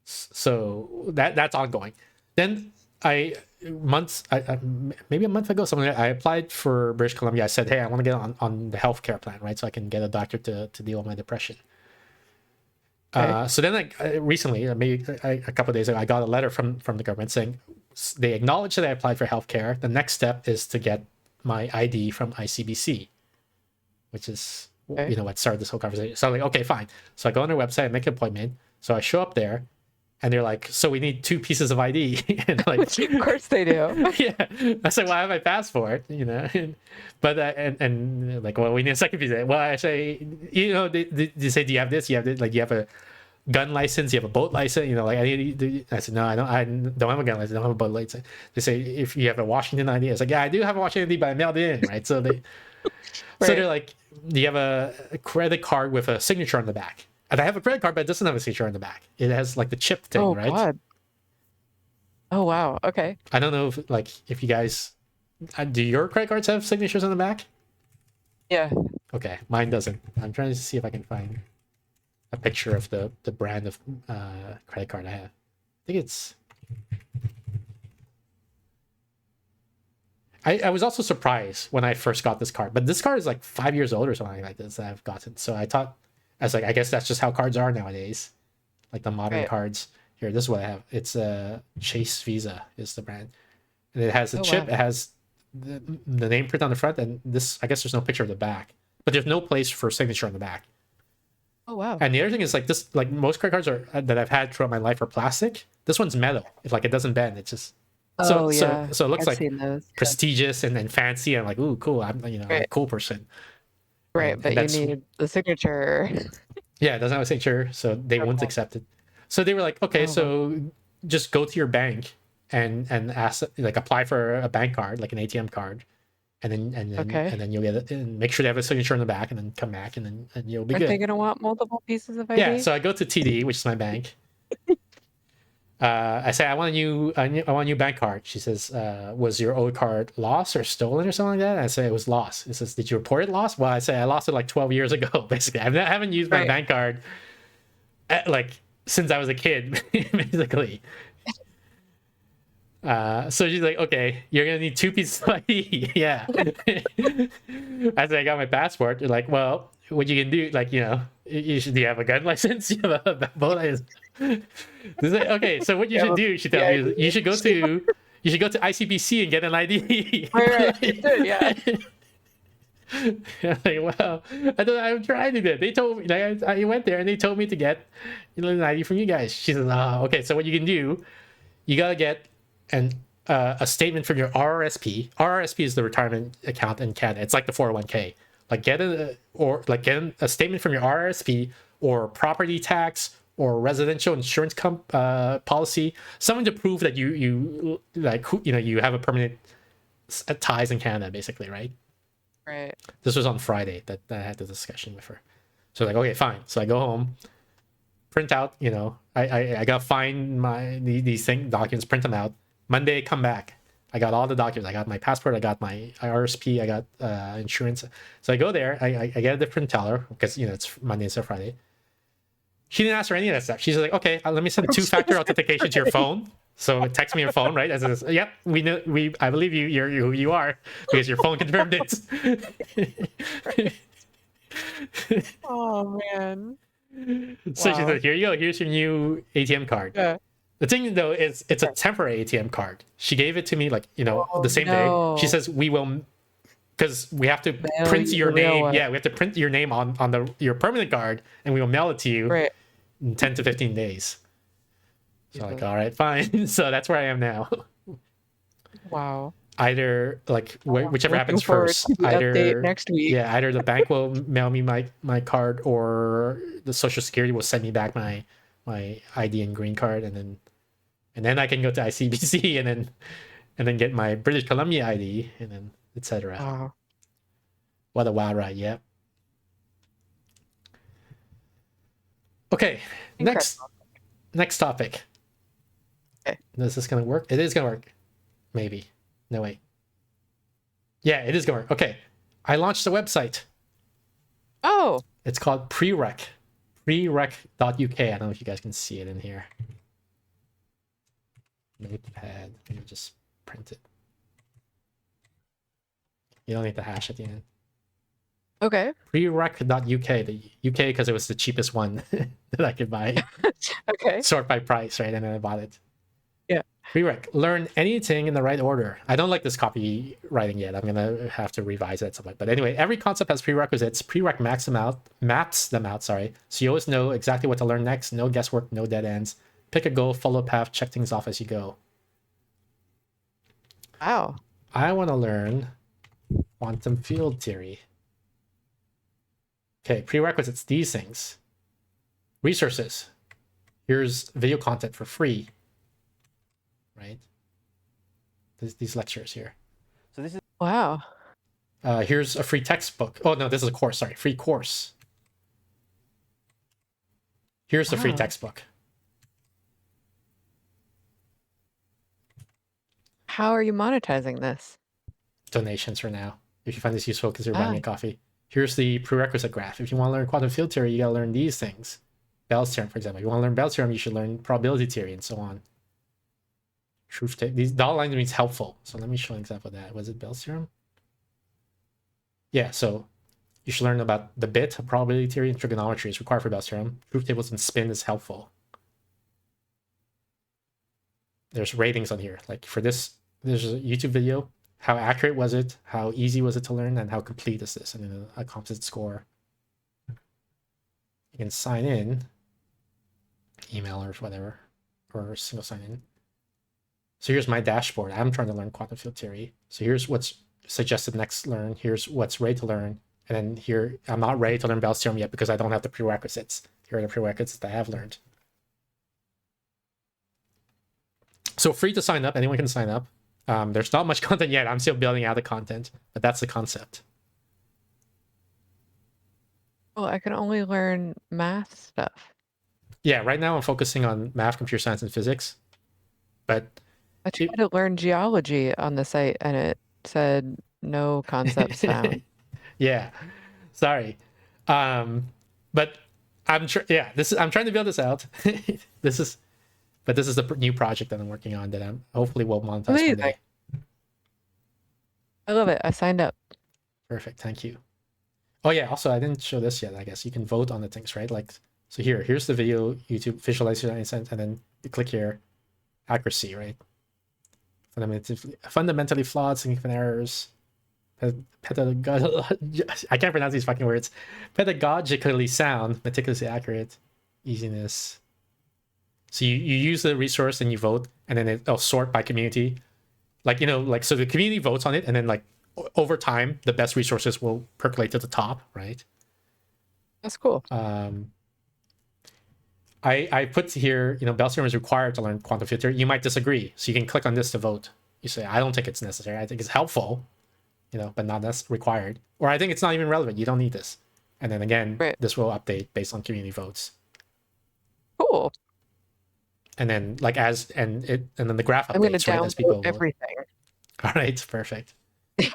so that's ongoing. Then maybe a month ago, I applied for British Columbia. I said, hey, I want to get on the healthcare plan, right? So I can get a doctor to deal with my depression. So then recently, maybe a couple of days ago, I got a letter from the government saying they acknowledge that I applied for healthcare. The next step is to get my ID from ICBC, which is what started this whole conversation. So I'm like, okay, fine. So I go on their website, I make an appointment. So I show up there, and they're like, so we need 2 pieces of ID. And like, of course they do. Yeah. I said, well, I have my passport, but and like, well, we need a second piece. Well, I say, they say, do you have this? You have this? Like, you have a gun license? You have a boat license? I said, no, I don't have a gun license. I don't have a boat license. They say, if you have a Washington ID, I was like, yeah, I do have a Washington ID, but I mailed it in, right? So so they're like, do you have a credit card with a signature on the back? And I have a credit card, but it doesn't have a signature on the back. It has like the chip thing, right? God. Oh, wow. Okay. I don't know if you guys, do your credit cards have signatures on the back? Yeah. Okay, mine doesn't. I'm trying to see if I can find a picture of the brand of credit card I have. I think it's. I was also surprised when I first got this card, but this card is like 5 years old or something like this that I've gotten. So I was like, I guess that's just how cards are nowadays, like the modern cards. Here, this is what I have. It's a Chase Visa is the brand, and it has a chip. Wow. It has the name print on the front, and this. I guess there's no picture of the back, but there's no place for signature on the back. Oh wow! And the other thing is like this. Like most credit cards that I've had throughout my life are plastic. This one's metal. It's like it doesn't bend. It's just. So it looks like prestigious and fancy. And I'm like, ooh, cool. I'm a cool person. Right, but you need the signature. Yeah, it doesn't have a signature, so they won't accept it. So they were like, okay, so just go to your bank and ask, like, apply for a bank card, like an ATM card, and then you'll get it, and make sure they have a signature on the back, and then come back, and you'll be good. Are they gonna want multiple pieces of ID? Yeah, so I go to TD, which is my bank. I say I want a new bank card. She says, was your old card lost or stolen or something like that? And I say it was lost. It says, did you report it lost? Well, I say I lost it like 12 years ago. Basically, I haven't used my bank card since I was a kid, basically. So she's like, okay, you're gonna need 2 pieces of ID. Yeah. I said I got my passport. They're like, well, what you can do, like, do you have a gun license? You have a boat license? Okay, so what you should do, she tells me, you should go to ICBC and get an ID. Right. Yeah. Like, well, I'm trying to do it. They told me, like, I went there and they told me to get, an ID from you guys. She says, okay, so what you can do, you gotta get an a statement from your RRSP. RRSP is the retirement account in Canada. It's like the 401k. Like get a statement from your RRSP or property tax or residential insurance policy, something to prove that you like you have a permanent ties in Canada, basically, right? Right. This was on Friday that I had the discussion with her. So like, okay, fine. So I go home, print out, I gotta find these documents, print them out. Monday, come back. I got all the documents. I got my passport. I got my RSP. I got insurance. So I go there. I get a different teller because it's Monday instead of Friday. She didn't ask for any of that stuff. She's like, okay, let me send 2-factor authentication to your phone. So it texts me your phone, right? As it is, yep, we know. I believe you. You're who you are because your phone confirmed it. Oh man. So she Wow. said, here you go. Here's your new ATM card. Yeah. The thing though is it's a temporary ATM card. She gave it to me like, the same day. She no. says we will, because we have to Mail print you your the real name. one. Yeah, we have to print your name on your permanent card and we will mail it to you Right. in 10 to 15 days. So like, Jesus. all right, fine. So that's where I am now. Wow. Either like whichever Looking happens forward first. to the update Either next week. yeah, either the bank will mail me my card or the Social Security will send me back my ID and green card, and then I can go to ICBC and then get my British Columbia ID and then etc. Wow. What a wow ride, yeah. Okay, Incredible. next topic. Okay. Is this gonna work? It is gonna work. Maybe. No, wait. Yeah, it is gonna work. Okay. I launched a website. Oh. It's called prerec.uk. I don't know if you guys can see it in here. Notepad. Let me just print it. You don't need the hash at the end. Okay. Prerec.uk. The UK because it was the cheapest one that I could buy. Okay. Sort by price, right? And then I bought it. Yeah. Prereq. Learn anything in the right order. I don't like this copywriting yet. I'm gonna have to revise it at some point. But anyway, every concept has prerequisites. Prereq maps them out. Sorry. So you always know exactly what to learn next. No guesswork. No dead ends. Pick a goal. Follow a path. Check things off as you go. Wow. I want to learn quantum field theory. Okay, prerequisites, these things. Resources. Here's video content for free. Right? These lectures here. So this is Wow. here's a free textbook. Oh no, this is a course, sorry, free course. Here's the free Wow. textbook. How are you monetizing this? Donations for now. If you find this useful, consider buying me a coffee. Here's the prerequisite graph. If you want to learn quantum field theory, you gotta learn these things. Bell's theorem, for example. If you want to learn Bell's theorem, you should learn probability theory and so on. Truth table. These dotted lines means helpful. So let me show an example of that. Was it Bell's theorem? Yeah, so you should learn about the bit, probability theory, and trigonometry is required for Bell's theorem. Truth tables and spin is helpful. There's ratings on here. Like for this, there's a YouTube video. How accurate was it? How easy was it to learn? And how complete is this? And then a composite score. You can sign in, email or whatever, or single sign in. So here's my dashboard. I'm trying to learn quantum field theory. So here's what's suggested next learn. Here's what's ready to learn. And then here, I'm not ready to learn Bell's theorem yet because I don't have the prerequisites. Here are the prerequisites that I have learned. So free to sign up. Anyone can sign up. There's not much content yet. I'm still building out the content, but that's the concept. Well, I can only learn math stuff. Yeah, right now I'm focusing on math, computer science, and physics. But I tried to learn geology on the site and it said no concepts found. Yeah, sorry. But I'm I'm trying to build this out. this is the new project that I'm working on that I'm hopefully will monetize one Amazing. day. I love it. I signed up. Perfect, thank you. Oh yeah, also I didn't show this yet. I guess you can vote on the things, right? Like, so here's the video, YouTube visualization, and then you click here, accuracy, right? Fundamentally flawed, significant errors, I can't pronounce these fucking words. Pedagogically sound, meticulously accurate, easiness. So you use the resource and you vote, and then it'll sort by community. Like, like, so the community votes on it, and then like over time, the best resources will percolate to the top, right? That's cool. I put here, Bell is required to learn quantum filter. You might disagree, so you can click on this to vote. You say, I don't think it's necessary. I think it's helpful, but not required. Or I think it's not even relevant. You don't need this. And then again, Right. this will update based on community votes. Cool. And then and then the graph I'm going to updates, right, as people download vote. everything. All right, perfect. I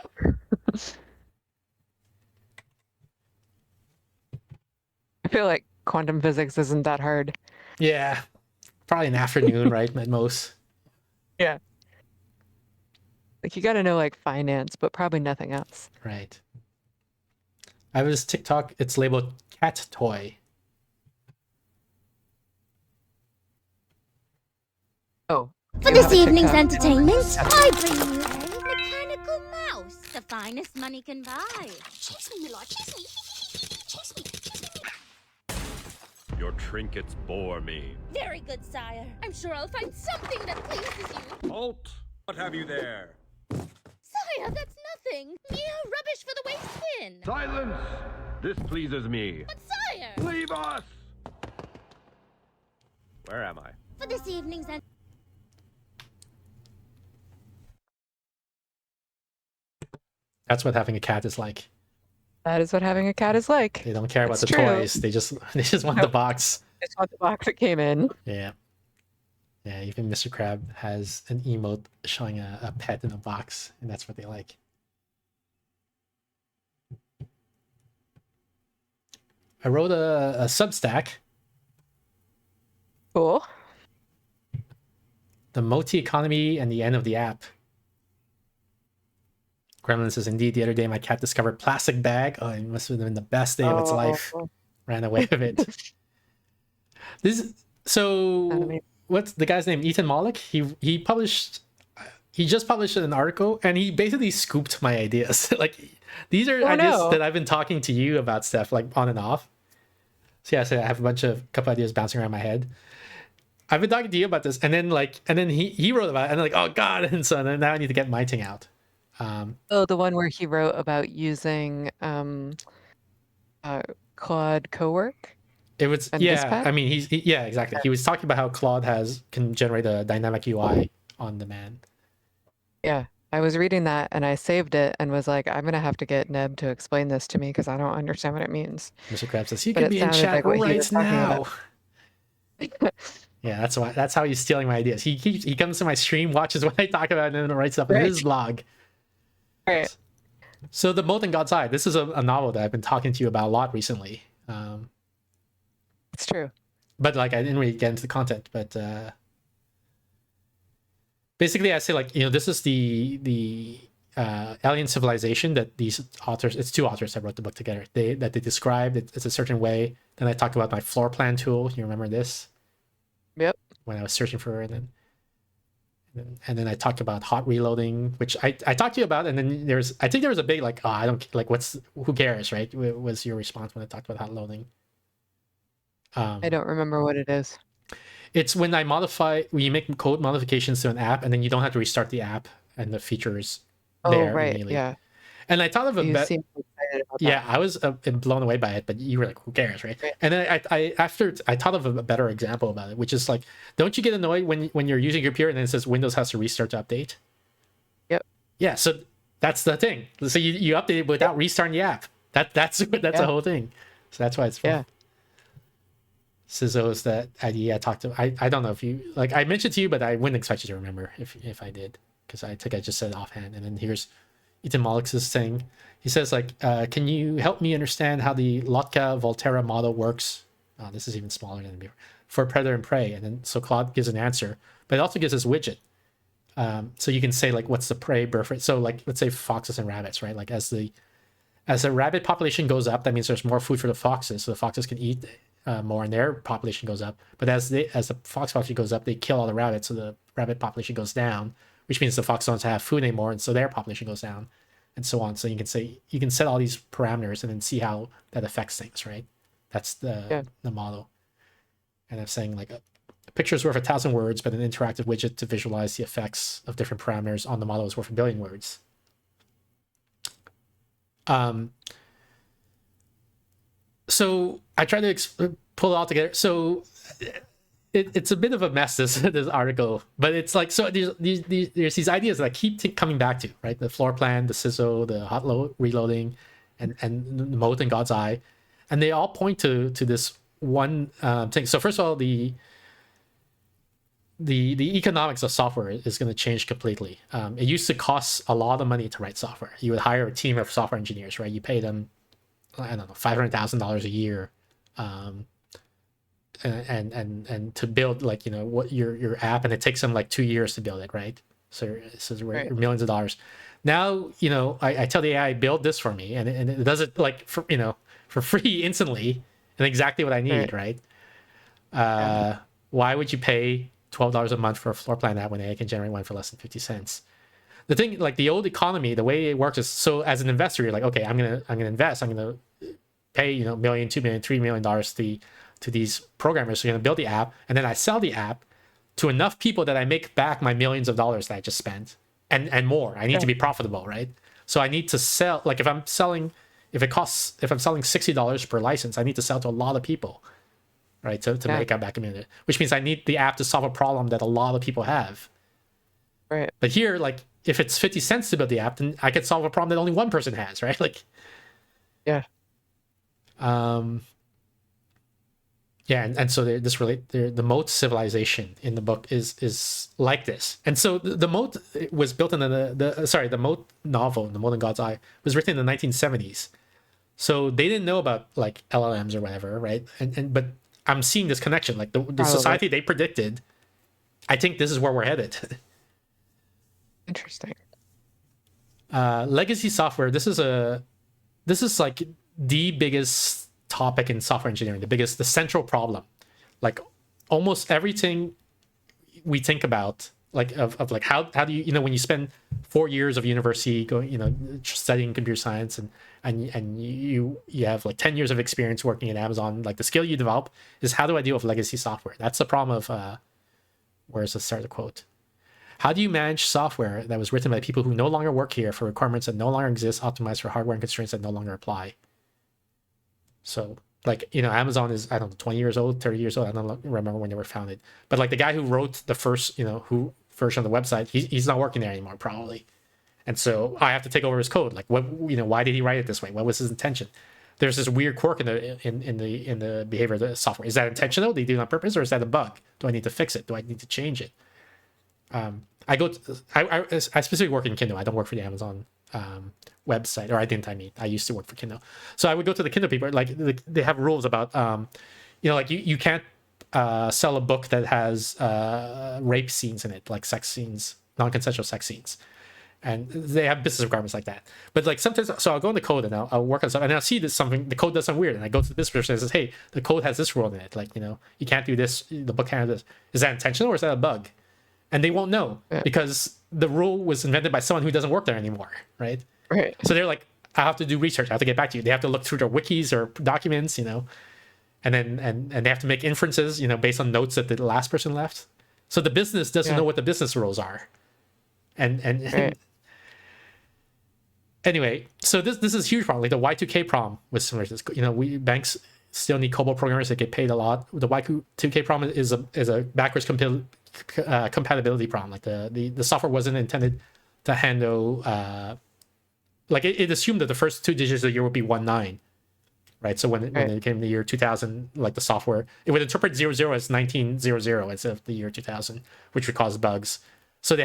feel like quantum physics isn't that hard. Yeah, probably an afternoon, right, at most. Yeah. Like, you got to know like finance, but probably nothing else. Right. I have this TikTok. It's labeled cat toy. Oh. For you have this a evening's TikTok. entertainment, I bring you a mechanical mouse, the finest money can buy. Chase me, Milord, chase me. Chase me, chase me. Your trinkets bore me. Very good, sire. I'm sure I'll find something that pleases you. Halt! What have you there? Sire, that's nothing. Mere rubbish for the waste bin. Silence! This pleases me. But sire, Leave us! Where am I? for this evening's entertainment. That's what having a cat is like. That is what having a cat is like. They don't care about It's the true. toys. They just want the Nope. box. It's not the box it came in. Yeah. Yeah, even Mr. Crab has an emote showing a pet in a box, and that's what they like. I wrote a Substack, Cool. The Moti Economy and the End of the App. Gremlin says, indeed, the other day my cat discovered plastic bag. Oh, it must have been the best day of its life. Oh. Ran away with it. So what's the guy's name? Ethan Mollick. He just published an article, and he basically scooped my ideas. Like, these are ideas that I've been talking to you about, Steph, like on and off. So yeah, so I have a couple ideas bouncing around my head. I've been talking to you about this, and then he wrote about it, and I'm like, oh god, and so now I need to get my thing out. Oh, the one where he wrote about using Claude Cowork. It was And yeah. Dispatch? I mean, yeah, exactly. He was talking about how Claude can generate a dynamic UI on demand. Yeah, I was reading that and I saved it and was like, I'm gonna have to get Neb to explain this to me because I don't understand what it means. Mr. Krabs says, "You But can it be in sounded chat like what he right was talking now." about. Yeah, that's how he's stealing my ideas. He comes to my stream, watches what I talk about, and then writes up in his blog. Right. So the Molten God's Eye. This is a novel that I've been talking to you about a lot recently. It's true. But like I didn't really get into the content. But basically, I say like this is the alien civilization that these authors. It's two authors that wrote the book together. They described it. It's a certain way. Then I talked about my floor plan tool. You remember this? Yep. When I was searching for it, and then I talked about hot reloading, which I talked to you about, and then I think there was a big like, oh, I don't like who cares, right? Was your response when I talked about hot loading? I don't remember what it is. It's when when you make code modifications to an app, and then you don't have to restart the app, and the features there right. immediately. Yeah. And I thought of You seem excited about that. yeah, I was blown away by it, but you were like, who cares, right? And then I thought of a better example about it, which is like, don't you get annoyed when you're using your computer and then it says Windows has to restart to update? Yep. Yeah, so that's the thing. So you update it without restarting the app. That's the whole thing. So that's why it's fun. Yeah. Sizzo's that idea I talked to. I don't know if you like. I mentioned to you, but I wouldn't expect you to remember if I did, because I think I just said it offhand. And then here's Ethan Mollick's thing. He says like, can you help me understand how the Lotka-Volterra model works? Oh, this is even smaller than before. For predator and prey. And then so Claude gives an answer, but it also gives this widget. So you can say like, what's the prey birth rate? So like, let's say foxes and rabbits, right? Like as the rabbit population goes up, that means there's more food for the foxes, so the foxes can eat more, and their population goes up. But as the fox population goes up, they kill all the rabbits, so the rabbit population goes down, which means the fox don't have food anymore, and so their population goes down. and so on. So you can set all these parameters and then see how that affects things, right? That's the model. And I'm saying like a picture's worth 1,000 words, but an interactive widget to visualize the effects of different parameters on the model is worth 1 billion words. So I try to pull it all together. So it's a bit of a mess, this article, but it's like, so there's these ideas that I keep coming back to, right? The floor plan, the CISO, the hot reloading, and the moat in God's eye, and they all point to this one thing. So first of all, the economics of software is going to change completely. It used to cost a lot of money to write software. You would hire a team of software engineers, right? You pay them, I don't know, $500,000 a year, and to build like, you know, what your app, and it takes them like 2 years to build it, right? So we're millions of dollars. Now, you know, I tell the AI, build this for me, and it does it like for, you know, for free instantly, and exactly what I need, right? Why would you pay $12 a month for a floor plan app when AI can generate one for less than 50 cents? The thing, like the old economy, the way it works is, so as an investor, you're like, okay, I'm gonna invest, I'm gonna pay, you know, $1 million, $2 million, $3 million to these programmers who are gonna build the app, and then I sell the app to enough people that I make back my millions of dollars that I just spent, and more. I need to be profitable, right? So I need to sell, like if I'm selling $60 per license, I need to sell to a lot of people, right? To make up back a minute, which means I need the app to solve a problem that a lot of people have. Right. But here, like, if it's 50 cents to build the app, then I could solve a problem that only one person has, right? Like, yeah. And so the moat civilization in the book is like this. And so the moat was built in the moat novel, The Moat in God's Eye, was written in the 1970s. So they didn't know about like LLMs or whatever, right? But I'm seeing this connection, like the society they predicted. I think this is where we're headed. Interesting. Legacy software. This is like the biggest topic in software engineering, the central problem. Like almost everything we think about, like of like how do you, you know, when you spend 4 years of university going, you know, studying computer science, and you have like 10 years of experience working at Amazon, like the skill you develop is, how do I deal with legacy software? That's the problem of where's the start of the quote? How do you manage software that was written by people who no longer work here for requirements that no longer exist, optimized for hardware and constraints that no longer apply? So, like, you know, Amazon is, I don't know, 20 years old, 30 years old. I don't remember when they were founded. But like the guy who wrote the first, you know, version of the website, he's not working there anymore, probably. And so I have to take over his code. Like, what, you know, why did he write it this way? What was his intention? There's this weird quirk in the behavior of the software. Is that intentional? Did he do it on purpose, or is that a bug? Do I need to fix it? Do I need to change it? I specifically work in Kindle. I don't work for the Amazon website, or I didn't. I mean, I used to work for Kindle. So I would go to the Kindle people. Like they have rules about, you know, like you can't sell a book that has rape scenes in it, like sex scenes, non-consensual sex scenes. And they have business requirements like that. But like sometimes, so I'll go in the code and I'll work on stuff, and I'll see the code does something weird, and I go to the business person and says, hey, the code has this rule in it. Like, you know, you can't do this, the book can't do this. Is that intentional or is that a bug? And they won't know because the rule was invented by someone who doesn't work there anymore, right? Right. So they're like, I have to do research. I have to get back to you. They have to look through their wikis or documents, you know, and then and they have to make inferences, you know, based on notes that the last person left. So the business doesn't know what the business rules are, and anyway, so this is a huge problem. Like the Y2K problem was similar to this. You know, banks still need COBOL programmers that get paid a lot. The Y2K problem is a backwards compatibility problem. Like the software wasn't intended to handle like it assumed that the first 2 digits of the year would be 19, right? So when it came the year 2000, like the software, it would interpret 00 as 1900 instead of the year 2000, which would cause bugs. So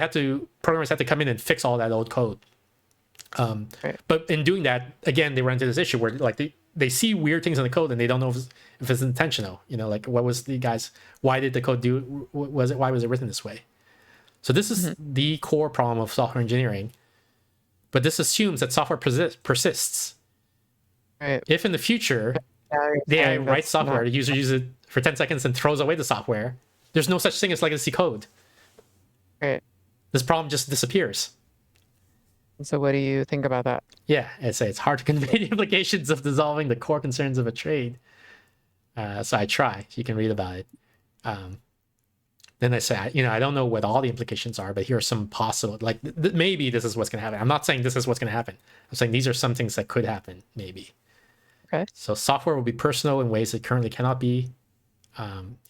programmers had to come in and fix all that old code. But in doing that, again, they run into this issue where like they see weird things in the code and they don't know if it's intentional. You know, like why did the code why was it written this way? So this is the core problem of software engineering. But this assumes that software persists. Right. If in the future the AI writes software, the user uses it for 10 seconds and throws away the software, there's no such thing as legacy code. Right. This problem just disappears. So what do you think about that? Yeah, it's hard to convey the implications of dissolving the core concerns of a trade. So I try. You can read about it. Then I say, I don't know what all the implications are, but here are some possible, like maybe this is what's going to happen. I'm not saying this is what's going to happen. I'm saying these are some things that could happen, maybe. Okay. So software will be personal in ways that currently cannot be.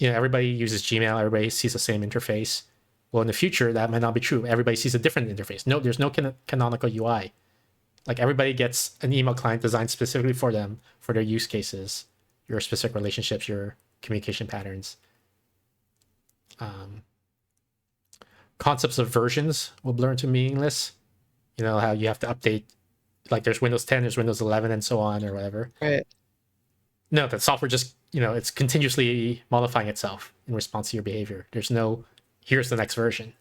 Everybody uses Gmail. Everybody sees the same interface. Well, in the future, that might not be true. Everybody sees a different interface. No, there's no canonical UI. Like everybody gets an email client designed specifically for them, for their use cases, your specific relationships, your communication patterns. Concepts of versions will blur into meaningless. You know how you have to update, like there's Windows 10, there's Windows 11, and so on, or whatever. Right. No, that software just, it's continuously modifying itself in response to your behavior. There's no, here's the next version.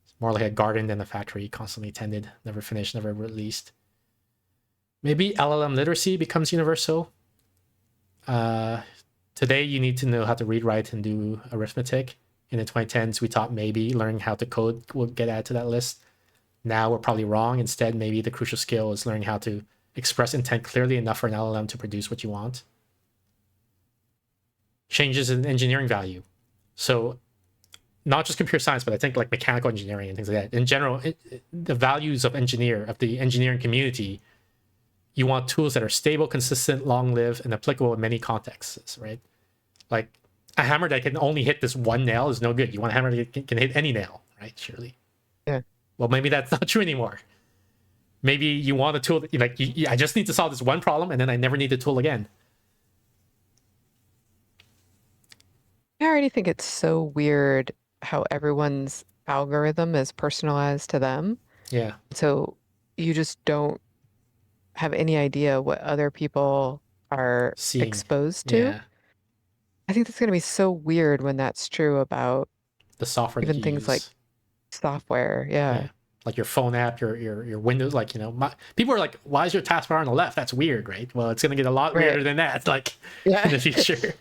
It's more like a garden than a factory, constantly tended, never finished, never released. Maybe LLM literacy becomes universal. Today, you need to know how to read, write, and do arithmetic. In the 2010s, we thought maybe learning how to code would get added to that list. Now we're probably wrong. Instead, maybe the crucial skill is learning how to express intent clearly enough for an LLM to produce what you want. Changes in engineering value. So not just computer science, but I think like mechanical engineering and things like that. In general, the values of the engineering community, you want tools that are stable, consistent, long-lived, and applicable in many contexts, right? Like a hammer that can only hit this one nail is no good. You want a hammer that can hit any nail, right? Surely. Yeah. Well, maybe that's not true anymore. Maybe you want a tool that, like, I just need to solve this one problem, and then I never need the tool again. I already think it's so weird how everyone's algorithm is personalized to them. Yeah. So you just don't have any idea what other people are Seeing. exposed to. Yeah. I think that's going to be so weird when that's true about The software even that you things use. like software. Yeah. Like your phone app, your Windows, like, people are like, why is your taskbar on the left? That's weird, right? Well, it's going to get a lot Right. weirder than that, like, Yeah. in the future.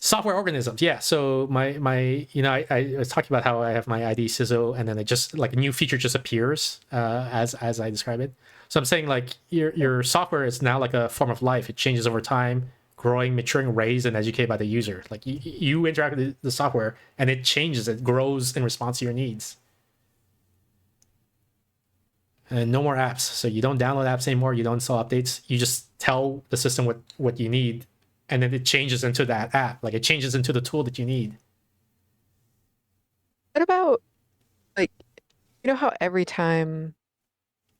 Software organisms. Yeah. So my I was talking about how I have my ID CISO, and then it just, like, a new feature just appears as I describe it. So I'm saying, like, your software is now like a form of life. It changes over time, growing, maturing, raised, and educated by the user. Like you interact with the software, and it changes, it grows in response to your needs. And no more apps. So you don't download apps anymore. You don't install updates. You just tell the system what you need, and then it changes into that app. Like it changes into the tool that you need. What about, like, how every time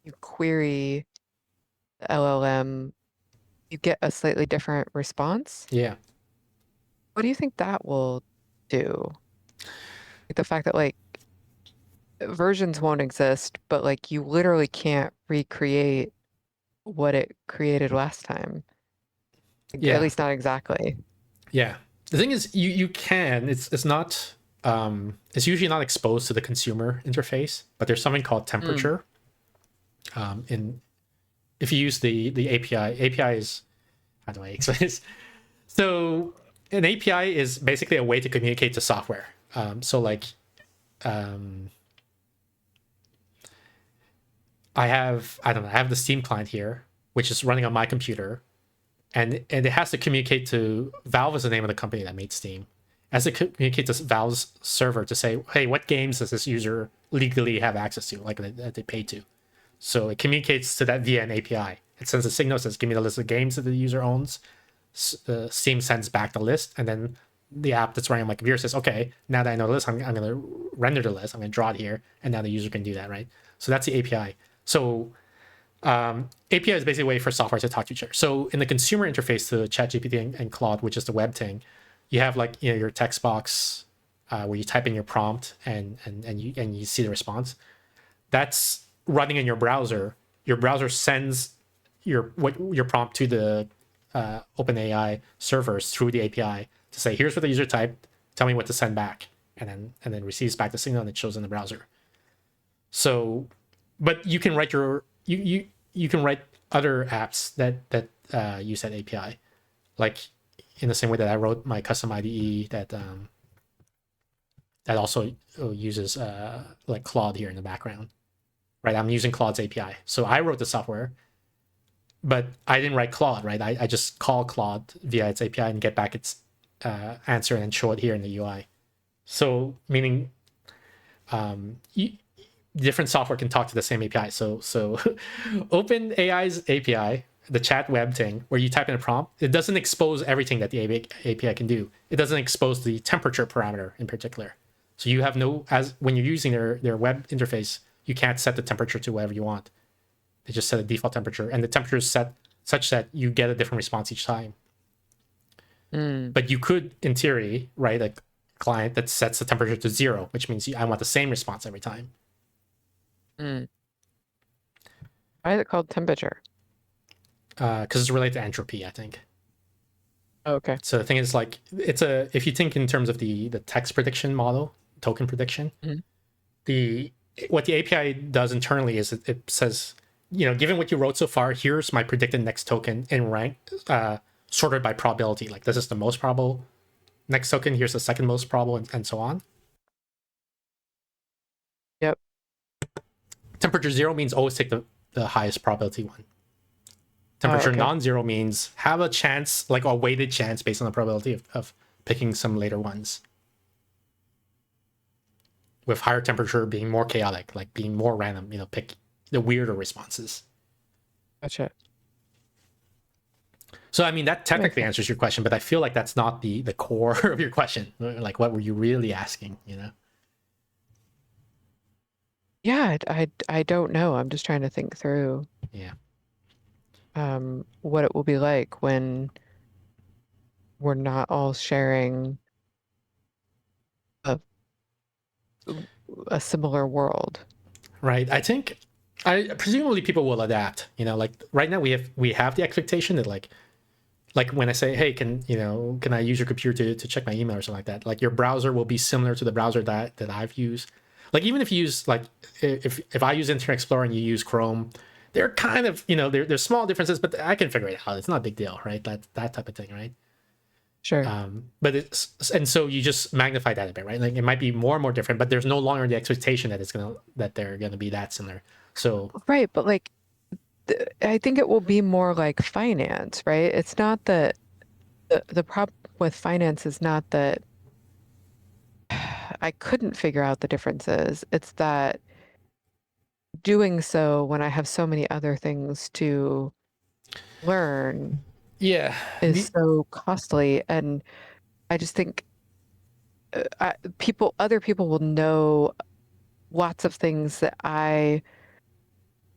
you query the LLM, you get a slightly different response? Yeah. What do you think that will do? Like the fact that, like, versions won't exist, but, like, you literally can't recreate what it created last time. Like, Yeah. at least not exactly. Yeah. The thing is, you can. It's not. It's usually not exposed to the consumer interface, but there's something called temperature. If you use the API is, how do I explain this? So an API is basically a way to communicate to software. So like, I have the Steam client here, which is running on my computer, and it has to communicate to Valve, is the name of the company that made Steam. It has to communicate to Valve's server to say, hey, what games does this user legally have access to, like that they pay to? So it communicates to that via an API. It sends a signal, says, give me the list of games that the user owns. Steam sends back the list, and then the app that's running on my computer says, okay, now that I know the list, I'm going to render the list. I'm going to draw it here, and now the user can do that, right? So that's the API. So API is basically a way for software to talk to each other. So in the consumer interface to ChatGPT and Claude, which is the web thing, you have, like, your text box where you type in your prompt and you see the response. That's running in your browser. Your browser sends your prompt to the OpenAI servers through the API to say, here's what the user typed, tell me what to send back, and then receives back the signal, and it shows in the browser. So, but you can write you can write other apps that use that API, like in the same way that I wrote my custom IDE that that also uses like Claude here in the background, right? I'm using Claude's API. So I wrote the software, but I didn't write Claude, right? I just call Claude via its API and get back its answer and show it here in the UI. So meaning different software can talk to the same API. So OpenAI's API, the chat web thing, where you type in a prompt, it doesn't expose everything that the API can do. It doesn't expose the temperature parameter in particular. So you have no, as when you're using their web interface, you can't set the temperature to whatever you want. They just set a default temperature, and the temperature is set such that you get a different response each time. But you could, in theory, write a client that sets the temperature to 0, which means I want the same response every time. Why is it called temperature? Because it's related to entropy, I think. Okay. So the thing is, like, if you think in terms of the text prediction model, token prediction, what the API does internally is it says, given what you wrote so far, here's my predicted next token in rank, sorted by probability. Like, this is the most probable next token, here's the second most probable, and so on. Yep. Temperature 0 means always take the highest probability one. Temperature non-zero means have a chance, like a weighted chance based on the probability of picking some later ones. With higher temperature being more chaotic, like being more random, pick the weirder responses. Gotcha. So, I mean, that technically answers your question, but I feel like that's not the core of your question. Like, what were you really asking, Yeah, I don't know. I'm just trying to think through. Yeah. What it will be like when we're not all sharing a similar world. Right. I think presumably people will adapt. Like right now we have the expectation that like when I say, hey, can I use your computer to check my email or something like that? Like your browser will be similar to the browser that I've used. Like even if you use like if I use Internet Explorer and you use Chrome, they're kind of there's small differences, but I can figure it out. It's not a big deal, right? That type of thing, right? Sure. But and so you just magnify that a bit, right? Like it might be more and more different, but there's no longer the expectation that they're gonna be that similar. So right, but like I think it will be more like finance, right? It's not that the problem with finance is not that I couldn't figure out the differences. It's that doing so when I have so many other things to learn yeah, is so costly, and I just think other people will know lots of things that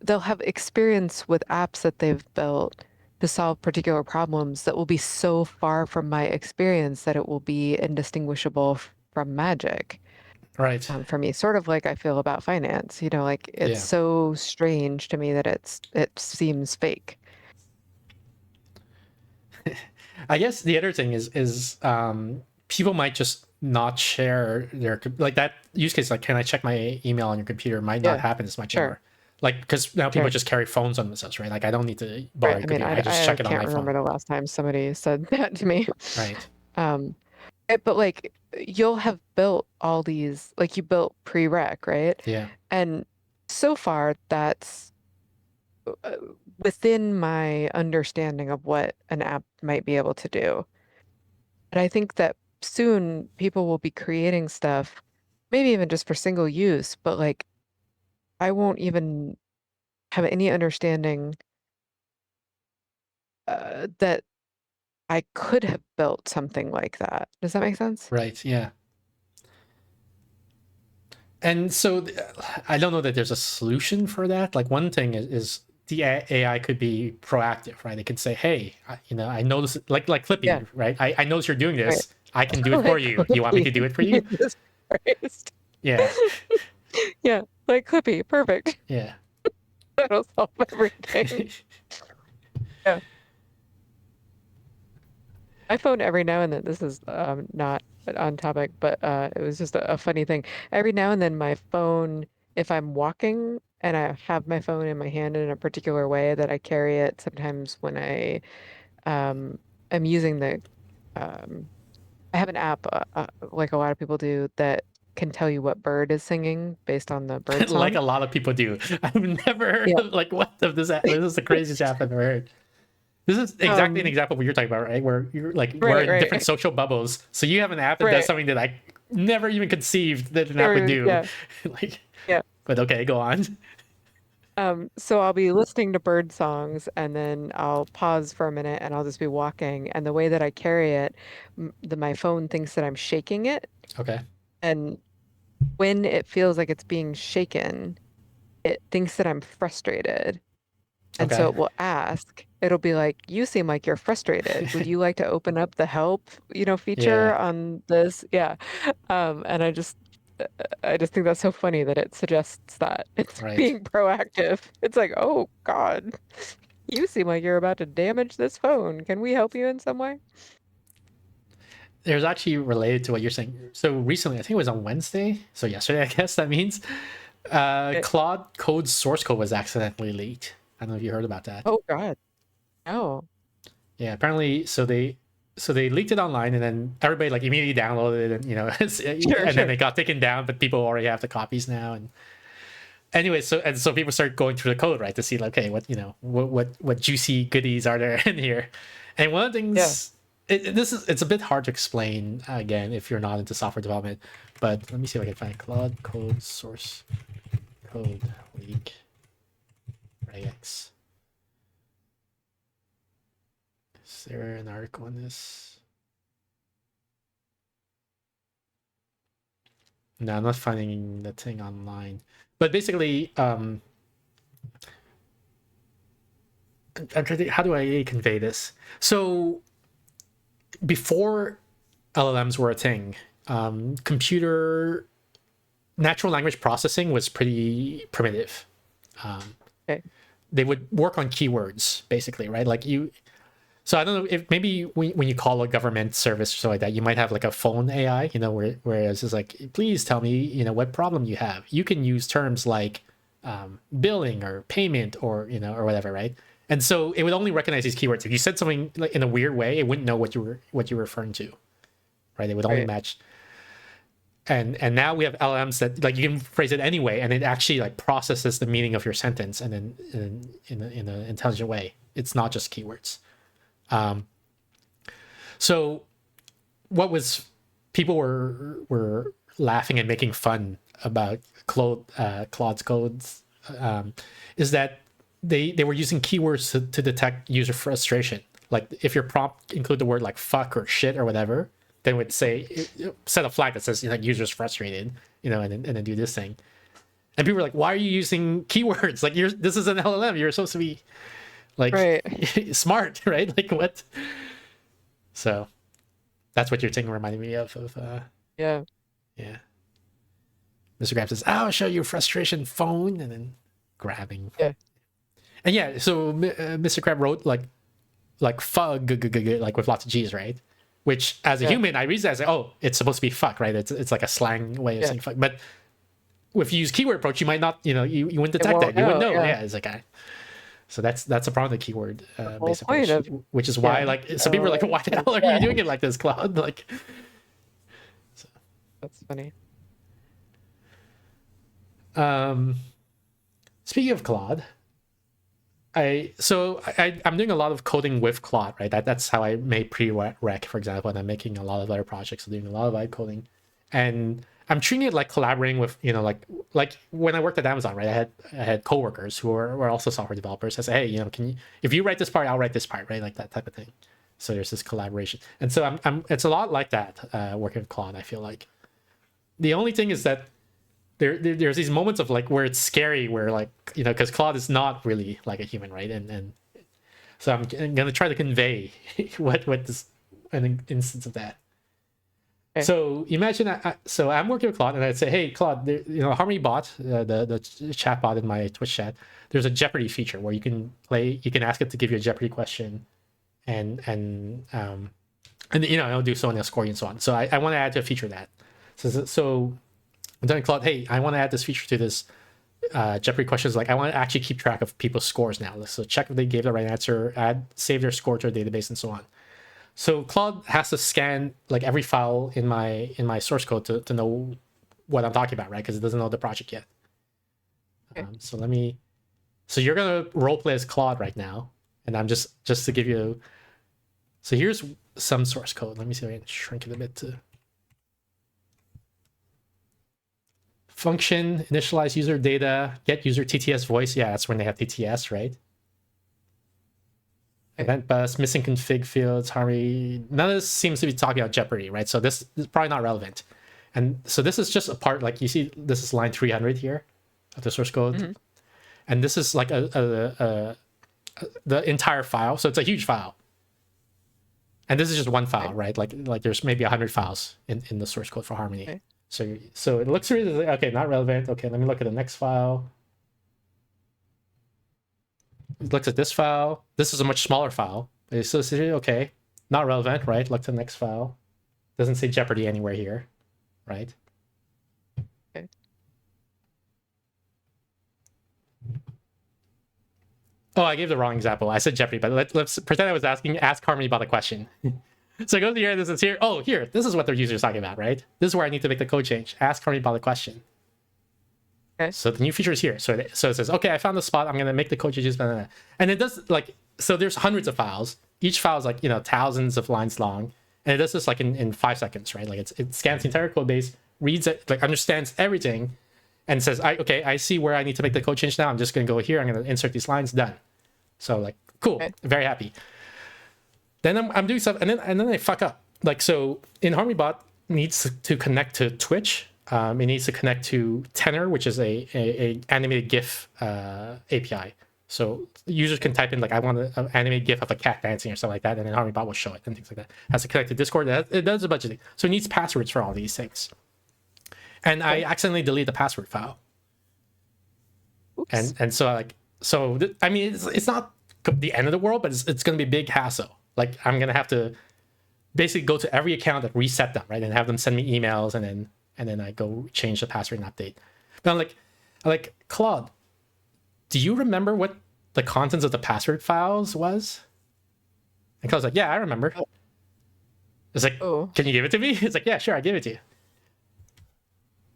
they'll have experience with apps that they've built to solve particular problems that will be so far from my experience that it will be indistinguishable from magic. right. For me, sort of like I feel about finance, like it's so strange to me that it seems fake. I guess the other thing is people might just not share their like that use case. Like, can I check my email on your computer? Might not happen as much anymore. Like, because now people just carry phones on themselves, right? Like, I don't need to borrow your computer. I just check it on my phone. I can't remember the last time somebody said that to me. Right. But like you'll have built all these, like you built prereq, right? Yeah. And so far that's within my understanding of what an app might be able to do. And I think that soon people will be creating stuff, maybe even just for single use, but like I won't even have any understanding that I could have built something like that. Does that make sense? Right. Yeah. And so I don't know that there's a solution for that. Like one thing is the AI could be proactive, right? It could say, hey, I notice, like Clippy, right? I notice you're doing this. Right. I can do it for you. You want me to do it for you? Jesus Christ. Yeah. Yeah, like Clippy. Perfect. Yeah. That'll solve everything. Yeah. My phone every now and then, this is not on topic, but it was just a funny thing. Every now and then my phone, if I'm walking and I have my phone in my hand in a particular way that I carry it sometimes when I am using I have an app like a lot of people do that can tell you what bird is singing based on the bird song. Like a lot of people do. I've never heard Yeah. of like what of this. This is the craziest app I've ever heard. This is exactly an example of what you're talking about, right? Where you're like we're in right. different social bubbles. So you have an app that does Right. something that I never even conceived that an app would do. Yeah. Like, Yeah. but okay, go on. So I'll be listening to bird songs and then I'll pause for a minute and I'll just be walking. And the way that I carry it, my phone thinks that I'm shaking it. Okay. And when it feels like it's being shaken, it thinks that I'm frustrated. And so Okay. it will ask, it'll be like, you seem like you're frustrated. Would you like to open up the help, feature Yeah. on this? Yeah. And I just think that's so funny that it suggests that it's Right. being proactive. It's like, oh God, you seem like you're about to damage this phone. Can we help you in some way? There's actually related to what you're saying. So recently, I think it was on Wednesday. So yesterday, I guess that means Claude Code's source code was accidentally leaked. I don't know if you heard about that. Oh God. No. Yeah, apparently, so they leaked it online, and then everybody like immediately downloaded it, and and then they got taken down, but people already have the copies now. And anyway, so people start going through the code, right, to see like, okay, what juicy goodies are there in here. And one of the things, it's a bit hard to explain again if you're not into software development, but let me see if I can find Claude Code source code leak regex. Is there an article on this? No, I'm not finding the thing online. But basically, I'm trying to think, how do I convey this? So before LLMs were a thing, computer natural language processing was pretty primitive. Okay. They would work on keywords, basically, right? Like you. So I don't know if maybe when you call a government service or something like that, you might have like a phone AI, whereas it's like, please tell me, what problem you have. You can use terms like billing or payment or whatever, right? And so it would only recognize these keywords. If you said something like in a weird way, it wouldn't know what you were referring to, right? It would only match. And now we have LLMs that like you can phrase it anyway, and it actually like processes the meaning of your sentence and then in an intelligent way. It's not just keywords. So what was people were laughing and making fun about Claude's codes is that they were using keywords to detect user frustration. Like if your prompt include the word like fuck or shit or whatever, then it would say set a flag that says user's frustrated, and then do this thing. And people were like, why are you using keywords? Like this is an LLM. You're supposed to be like smart, right? Like what? So that's what your thing reminded me of Yeah. Mr. Grab says, I'll show you frustration phone, and then grabbing. Yeah. And yeah, so Mr. Crab wrote like fug like with lots of G's, right? Which as a human I read that as like, oh, it's supposed to be fuck, right? It's like a slang way of saying fuck. But if you use keyword approach, you might not, you wouldn't detect that. You wouldn't know. Yeah, it's like so that's a problem with the keyword based approach, which is why like some people are like, why the hell are you doing it like this, Claude? Like, so. That's funny. Speaking of Claude, I'm doing a lot of coding with Claude, right? That's how I made pre-rec, for example, and I'm making a lot of other projects. I'm doing a lot of vibe coding, and I'm treating it like collaborating with, like when I worked at Amazon, right? I had coworkers who were also software developers. I said, hey, if you write this part, I'll write this part, right? Like that type of thing. So there's this collaboration, and so it's a lot like that working with Claude. I feel like the only thing is that there's these moments of like where it's scary, where like because Claude is not really like a human, right? And so I'm gonna try to convey what this an instance of that. Okay. So imagine so I'm working with Claude, and I'd say, hey Claude, Harmony Bot, the chat bot in my Twitch chat, there's a Jeopardy feature where you can ask it to give you a Jeopardy question, and it'll do so and it'll score you and so on. So I want to add to a feature that. So I'm telling Claude, hey, I want to add this feature to this Jeopardy questions. Like I want to actually keep track of people's scores now. So check if they gave the right answer, save their score to a database, and so on. So Claude has to scan like every file in my source code to know what I'm talking about, right? Because it doesn't know the project yet. Okay. So you're gonna roleplay as Claude right now, and I'm just to give you. So here's some source code. Let me see if I can shrink it a bit to. Function, initialize user data, get user TTS voice. Yeah, that's when they have TTS, right? Okay. Event bus, missing config fields, Harmony. None of this seems to be talking about Jeopardy, right? So this is probably not relevant. And so this is just a part, like you see, this is line 300 here of the source code. And this is like the entire file. So it's a huge file. And this is just one file, right? Like there's maybe 100 files in the source code for Harmony. Okay. So it looks really like, okay, not relevant. Okay, let me look at the next file. It looks at this file. This is a much smaller file. It's so okay, not relevant, right? Look to the next file. Doesn't say Jeopardy anywhere here, right? Okay. Oh, I gave the wrong example. I said Jeopardy, but let's pretend I was ask Harmony about a question. So go to here, this is here. Oh, here, this is what their user's talking about, right? This is where I need to make the code change. Ask Harmony about the question. Okay. So the new feature is here. So it says, okay, I found the spot. I'm going to make the code changes. Blah, blah, blah. And it does like, so there's hundreds of files. Each file is like, thousands of lines long. And it does this like in 5 seconds, right? Like it scans the entire code base, reads it, like understands everything, and says, okay, I see where I need to make the code change now. I'm just going to go here. I'm going to insert these lines. Done. So like, cool. Okay. Very happy. Then I'm doing stuff, and then I fuck up. Like, so in HarmonyBot needs to connect to Twitch. It needs to connect to Tenor, which is a animated GIF API. So users can type in like, I want an animated GIF of a cat dancing or something like that, and then HarmonyBot will show it and things like that. Has to connect to Discord. It does a bunch of things. So it needs passwords for all these things. And I accidentally deleted the password file. Oops. And so I mean, it's not the end of the world, but it's going to be a big hassle. Like I'm going to have to basically go to every account and reset them, right? And have them send me emails, and then I go change the password and update. But I'm like, Claude, do you remember what the contents of the password files was? And Claude's like, yeah, I remember. It's like, Can you give it to me? It's like, yeah, sure, I give it to you.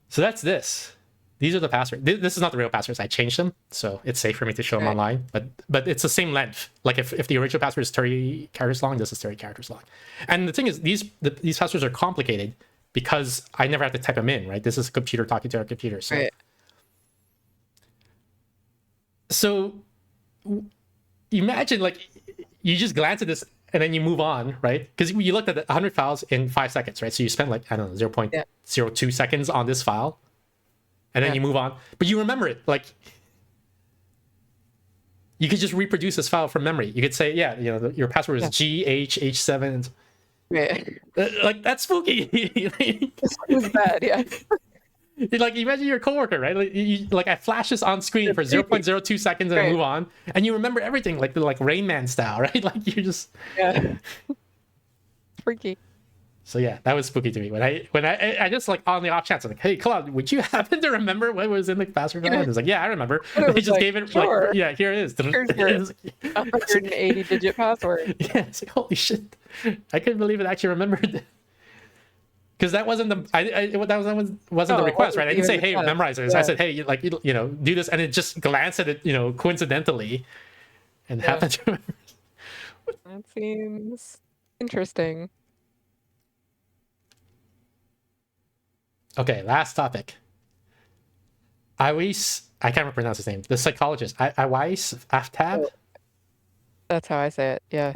So that's this. These are the passwords. This is not the real passwords. I changed them, so it's safe for me to show them online. But it's the same length. Like if the original password is 30 characters long, this is 30 characters long. And the thing is, these passwords are complicated because I never have to type them in, right? This is a computer talking to a computer. So, so imagine like you just glance at this and then you move on, right? Because you looked at 100 files in 5 seconds, right? So you spent like, I don't know, 0.02 seconds on this file. And then you move on, but you remember it. Like you could just reproduce this file from memory. You could say, yeah, your password is GHH7. Like that's spooky. This was bad, yeah. Like imagine your coworker, right? Like I flash this on screen for 0.02 seconds and move on, and you remember everything, like Rain Man style, right? Like you're just freaky. So yeah, that was spooky to me when I just like on the off chance, I'm like, hey Claude, would you happen to remember what was in the password file? And it's like, yeah, I remember. They just gave it sure. like, yeah, here it is. Here's your 180-digit password. Yeah, it's like holy shit, I couldn't believe it actually remembered. Because that wasn't the wasn't the request, right? I didn't say, hey, memorize this. I said, hey, like do this, and it just glanced at it, coincidentally, and happened to remember. That seems interesting. Okay, last topic. I can't pronounce his name. The psychologist, Awais Aftab. That's how I say it. Yeah.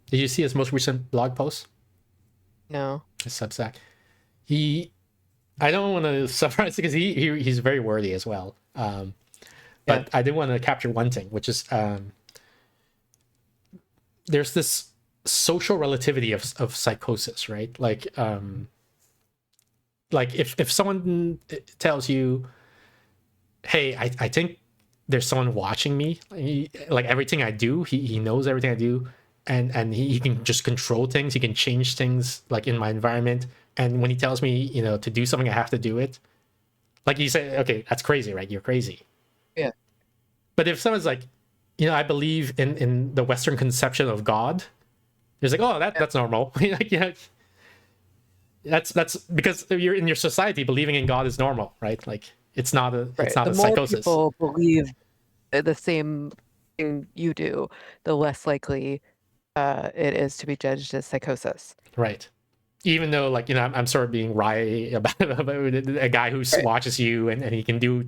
Did you see his most recent blog post? No. His Substack. I don't want to summarize it because he's very wordy as well. But I did want to capture one thing, which is there's this social relativity of psychosis, right? Like if someone tells you, hey, I think there's someone watching me, like everything I do, he knows everything I do, and he can just control things, he can change things like in my environment, and when he tells me to do something, I have to do it. Like you say, okay, that's crazy, right? You're crazy. Yeah. But if someone's like, I believe in the Western conception of God, there's like, oh, that's normal. Like, That's because you're in your society, believing in God is normal, right? Like it's not a Right. it's not The a more psychosis. people believe the same thing you do, the less likely it is to be judged as psychosis. Right. Even though, like, I'm sort of being wry about a guy who Right. watches you, and he can do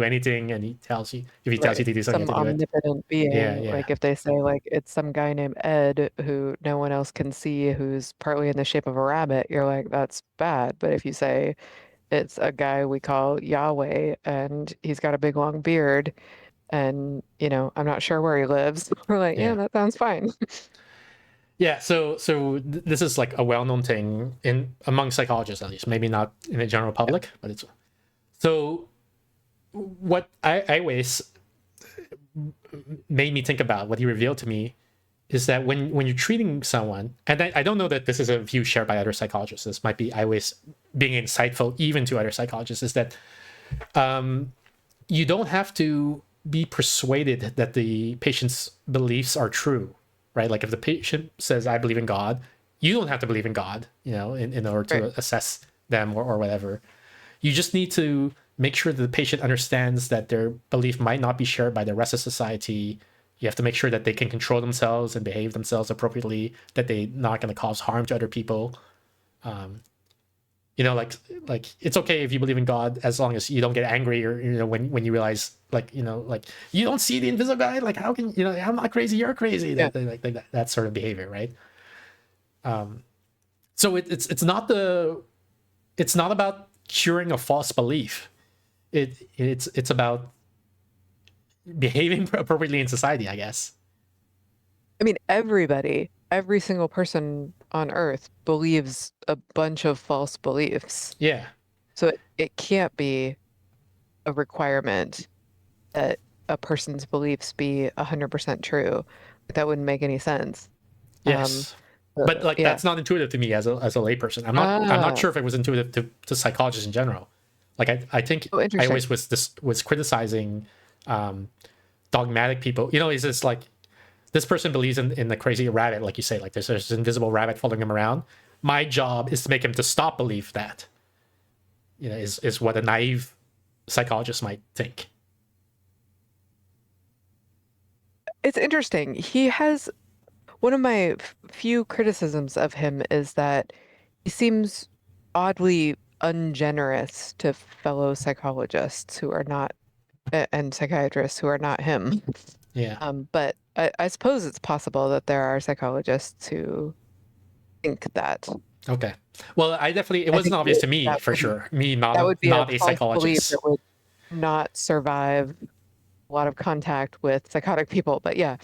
anything, and he tells you, if he tells you Right. to do something, you Some have to do it. omnipotent being, Yeah, yeah, like if they say like it's some guy named Ed who no one else can see, who's partly in the shape of a rabbit, you're like, that's bad. But if you say it's a guy we call Yahweh and he's got a big long beard and, I'm not sure where he lives, we're like, yeah, yeah. that sounds fine. Yeah, this is like a well-known thing in among psychologists, at least, maybe not in the general public, but it's so. What I always made me think about, what he revealed to me, is that when you're treating someone, and I don't know that this is a view shared by other psychologists. This might be I always being insightful even to other psychologists, is that you don't have to be persuaded that the patient's beliefs are true, right? Like if the patient says, I believe in God, you don't have to believe in God, in order to Right. assess them or whatever. You just need to make sure that the patient understands that their belief might not be shared by the rest of society. You have to make sure that they can control themselves and behave themselves appropriately, that they're not going to cause harm to other people. Like it's okay if you believe in God, as long as you don't get angry, or when you realize, like you don't see the invisible guy, like how can I'm not crazy, you're crazy. Yeah. That sort of behavior, right? So it's not about curing a false belief. It's about behaving appropriately in society, I guess. I mean, every single person on Earth believes a bunch of false beliefs. Yeah. So it can't be a requirement that a person's beliefs be 100% true. That wouldn't make any sense. Yes. But like yeah. that's not intuitive to me as a layperson. I'm not Ah. sure if it was intuitive to psychologists in general. Like I think Oh, I interesting. always was criticizing dogmatic people. It's just like this person believes in the crazy rabbit, like you say, like there's this invisible rabbit following him around. My job is to make him to stop believe that. Is what a naive psychologist might think. It's interesting. He has one of my few criticisms of him is that he seems oddly ungenerous to fellow psychologists who are not and psychiatrists who are not him. Yeah. But I suppose it's possible that there are psychologists who think that. Okay. Well, it wasn't think obvious to me, that for would- sure. Me, That would be not a a false belief psychologist. that would not survive a lot of contact with psychotic people. But yeah,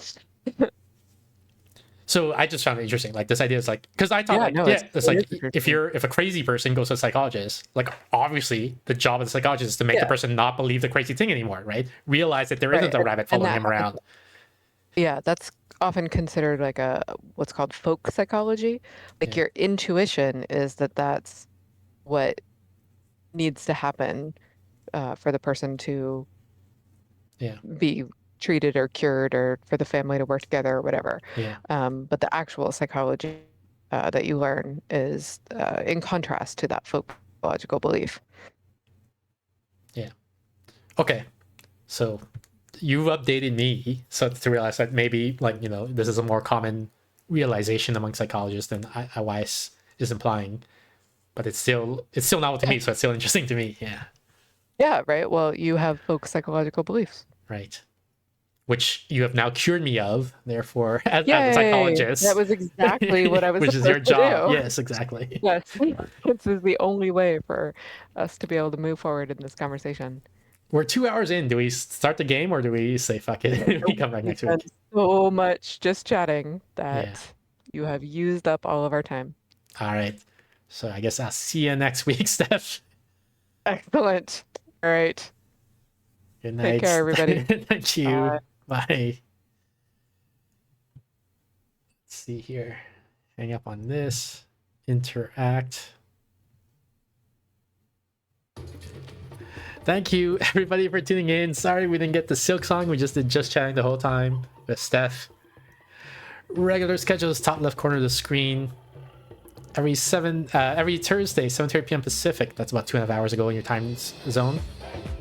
So I just found it interesting. Like this idea is like, because I thought Yeah, like, no, yeah, it's it's like interesting. if a crazy person goes to a psychologist, like obviously the job of the psychologist is to make the Yeah. person not believe the crazy thing anymore, right? Realize that there Right, not a rabbit and following that him around. yeah, that's often considered like a what's called folk psychology. Like Yeah. your intuition is that that's what needs to happen for the person to Yeah. be treated or cured or for the family to work together or whatever. Yeah. But the actual psychology that you learn is in contrast to that folk logical belief. Yeah. Okay. So you've updated me so to realize that maybe like, this is a more common realization among psychologists than IWIS is implying. But it's still novel to me, so it's still interesting to me. Yeah. Yeah, right. Well, you have folk psychological beliefs. Right. Which you have now cured me of, therefore, as a Yay! psychologist. That was exactly what I was which is your supposed to job. do. Yes, exactly. Yes, this is the only way for us to be able to move forward in this conversation. We're 2 hours in. Do we start the game or do we say fuck it? We come back next We've week. done so much just chatting that Yeah. you have used up all of our time. All right. So I guess I'll see you next week, Steph. Excellent. All right. Good night. Take care, everybody. Thank you. Bye. Bye. Let's see here. Hang up on this. Interact. Thank you, everybody, for tuning in. Sorry we didn't get the Silk song. We just did Just Chatting the whole time with Steph. Regular schedule is top left corner of the screen. every Thursday, 7:30 p.m. Pacific. That's about 2.5 hours ago in your time zone.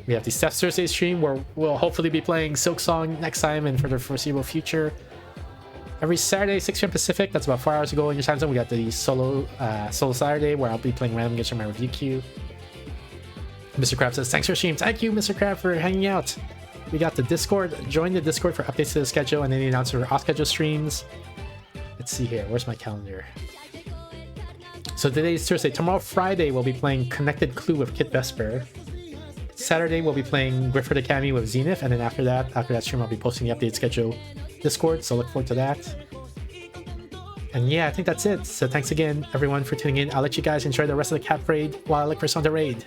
We have the Steph Thursday stream where we'll hopefully be playing Silk Song next time and for the foreseeable future. Every Saturday, 6 p.m. Pacific. That's about 4 hours ago in your time zone. We got the solo Saturday where I'll be playing random games from my review queue. Mr. Crab says, thanks for stream. Thank you, Mr. Crab, for hanging out. We got the Discord. Join the Discord for updates to the schedule and any announcements for off-schedule streams. Let's see here. Where's my calendar? So today's Thursday. Tomorrow, Friday, we'll be playing Connected Clue with Kit Vesper. Saturday, we'll be playing Griffith Academy with Zenith. And then after that stream, I'll be posting the updated schedule Discord. So look forward to that. And yeah, I think that's it. So thanks again, everyone, for tuning in. I'll let you guys enjoy the rest of the cap raid while I look for someone to raid.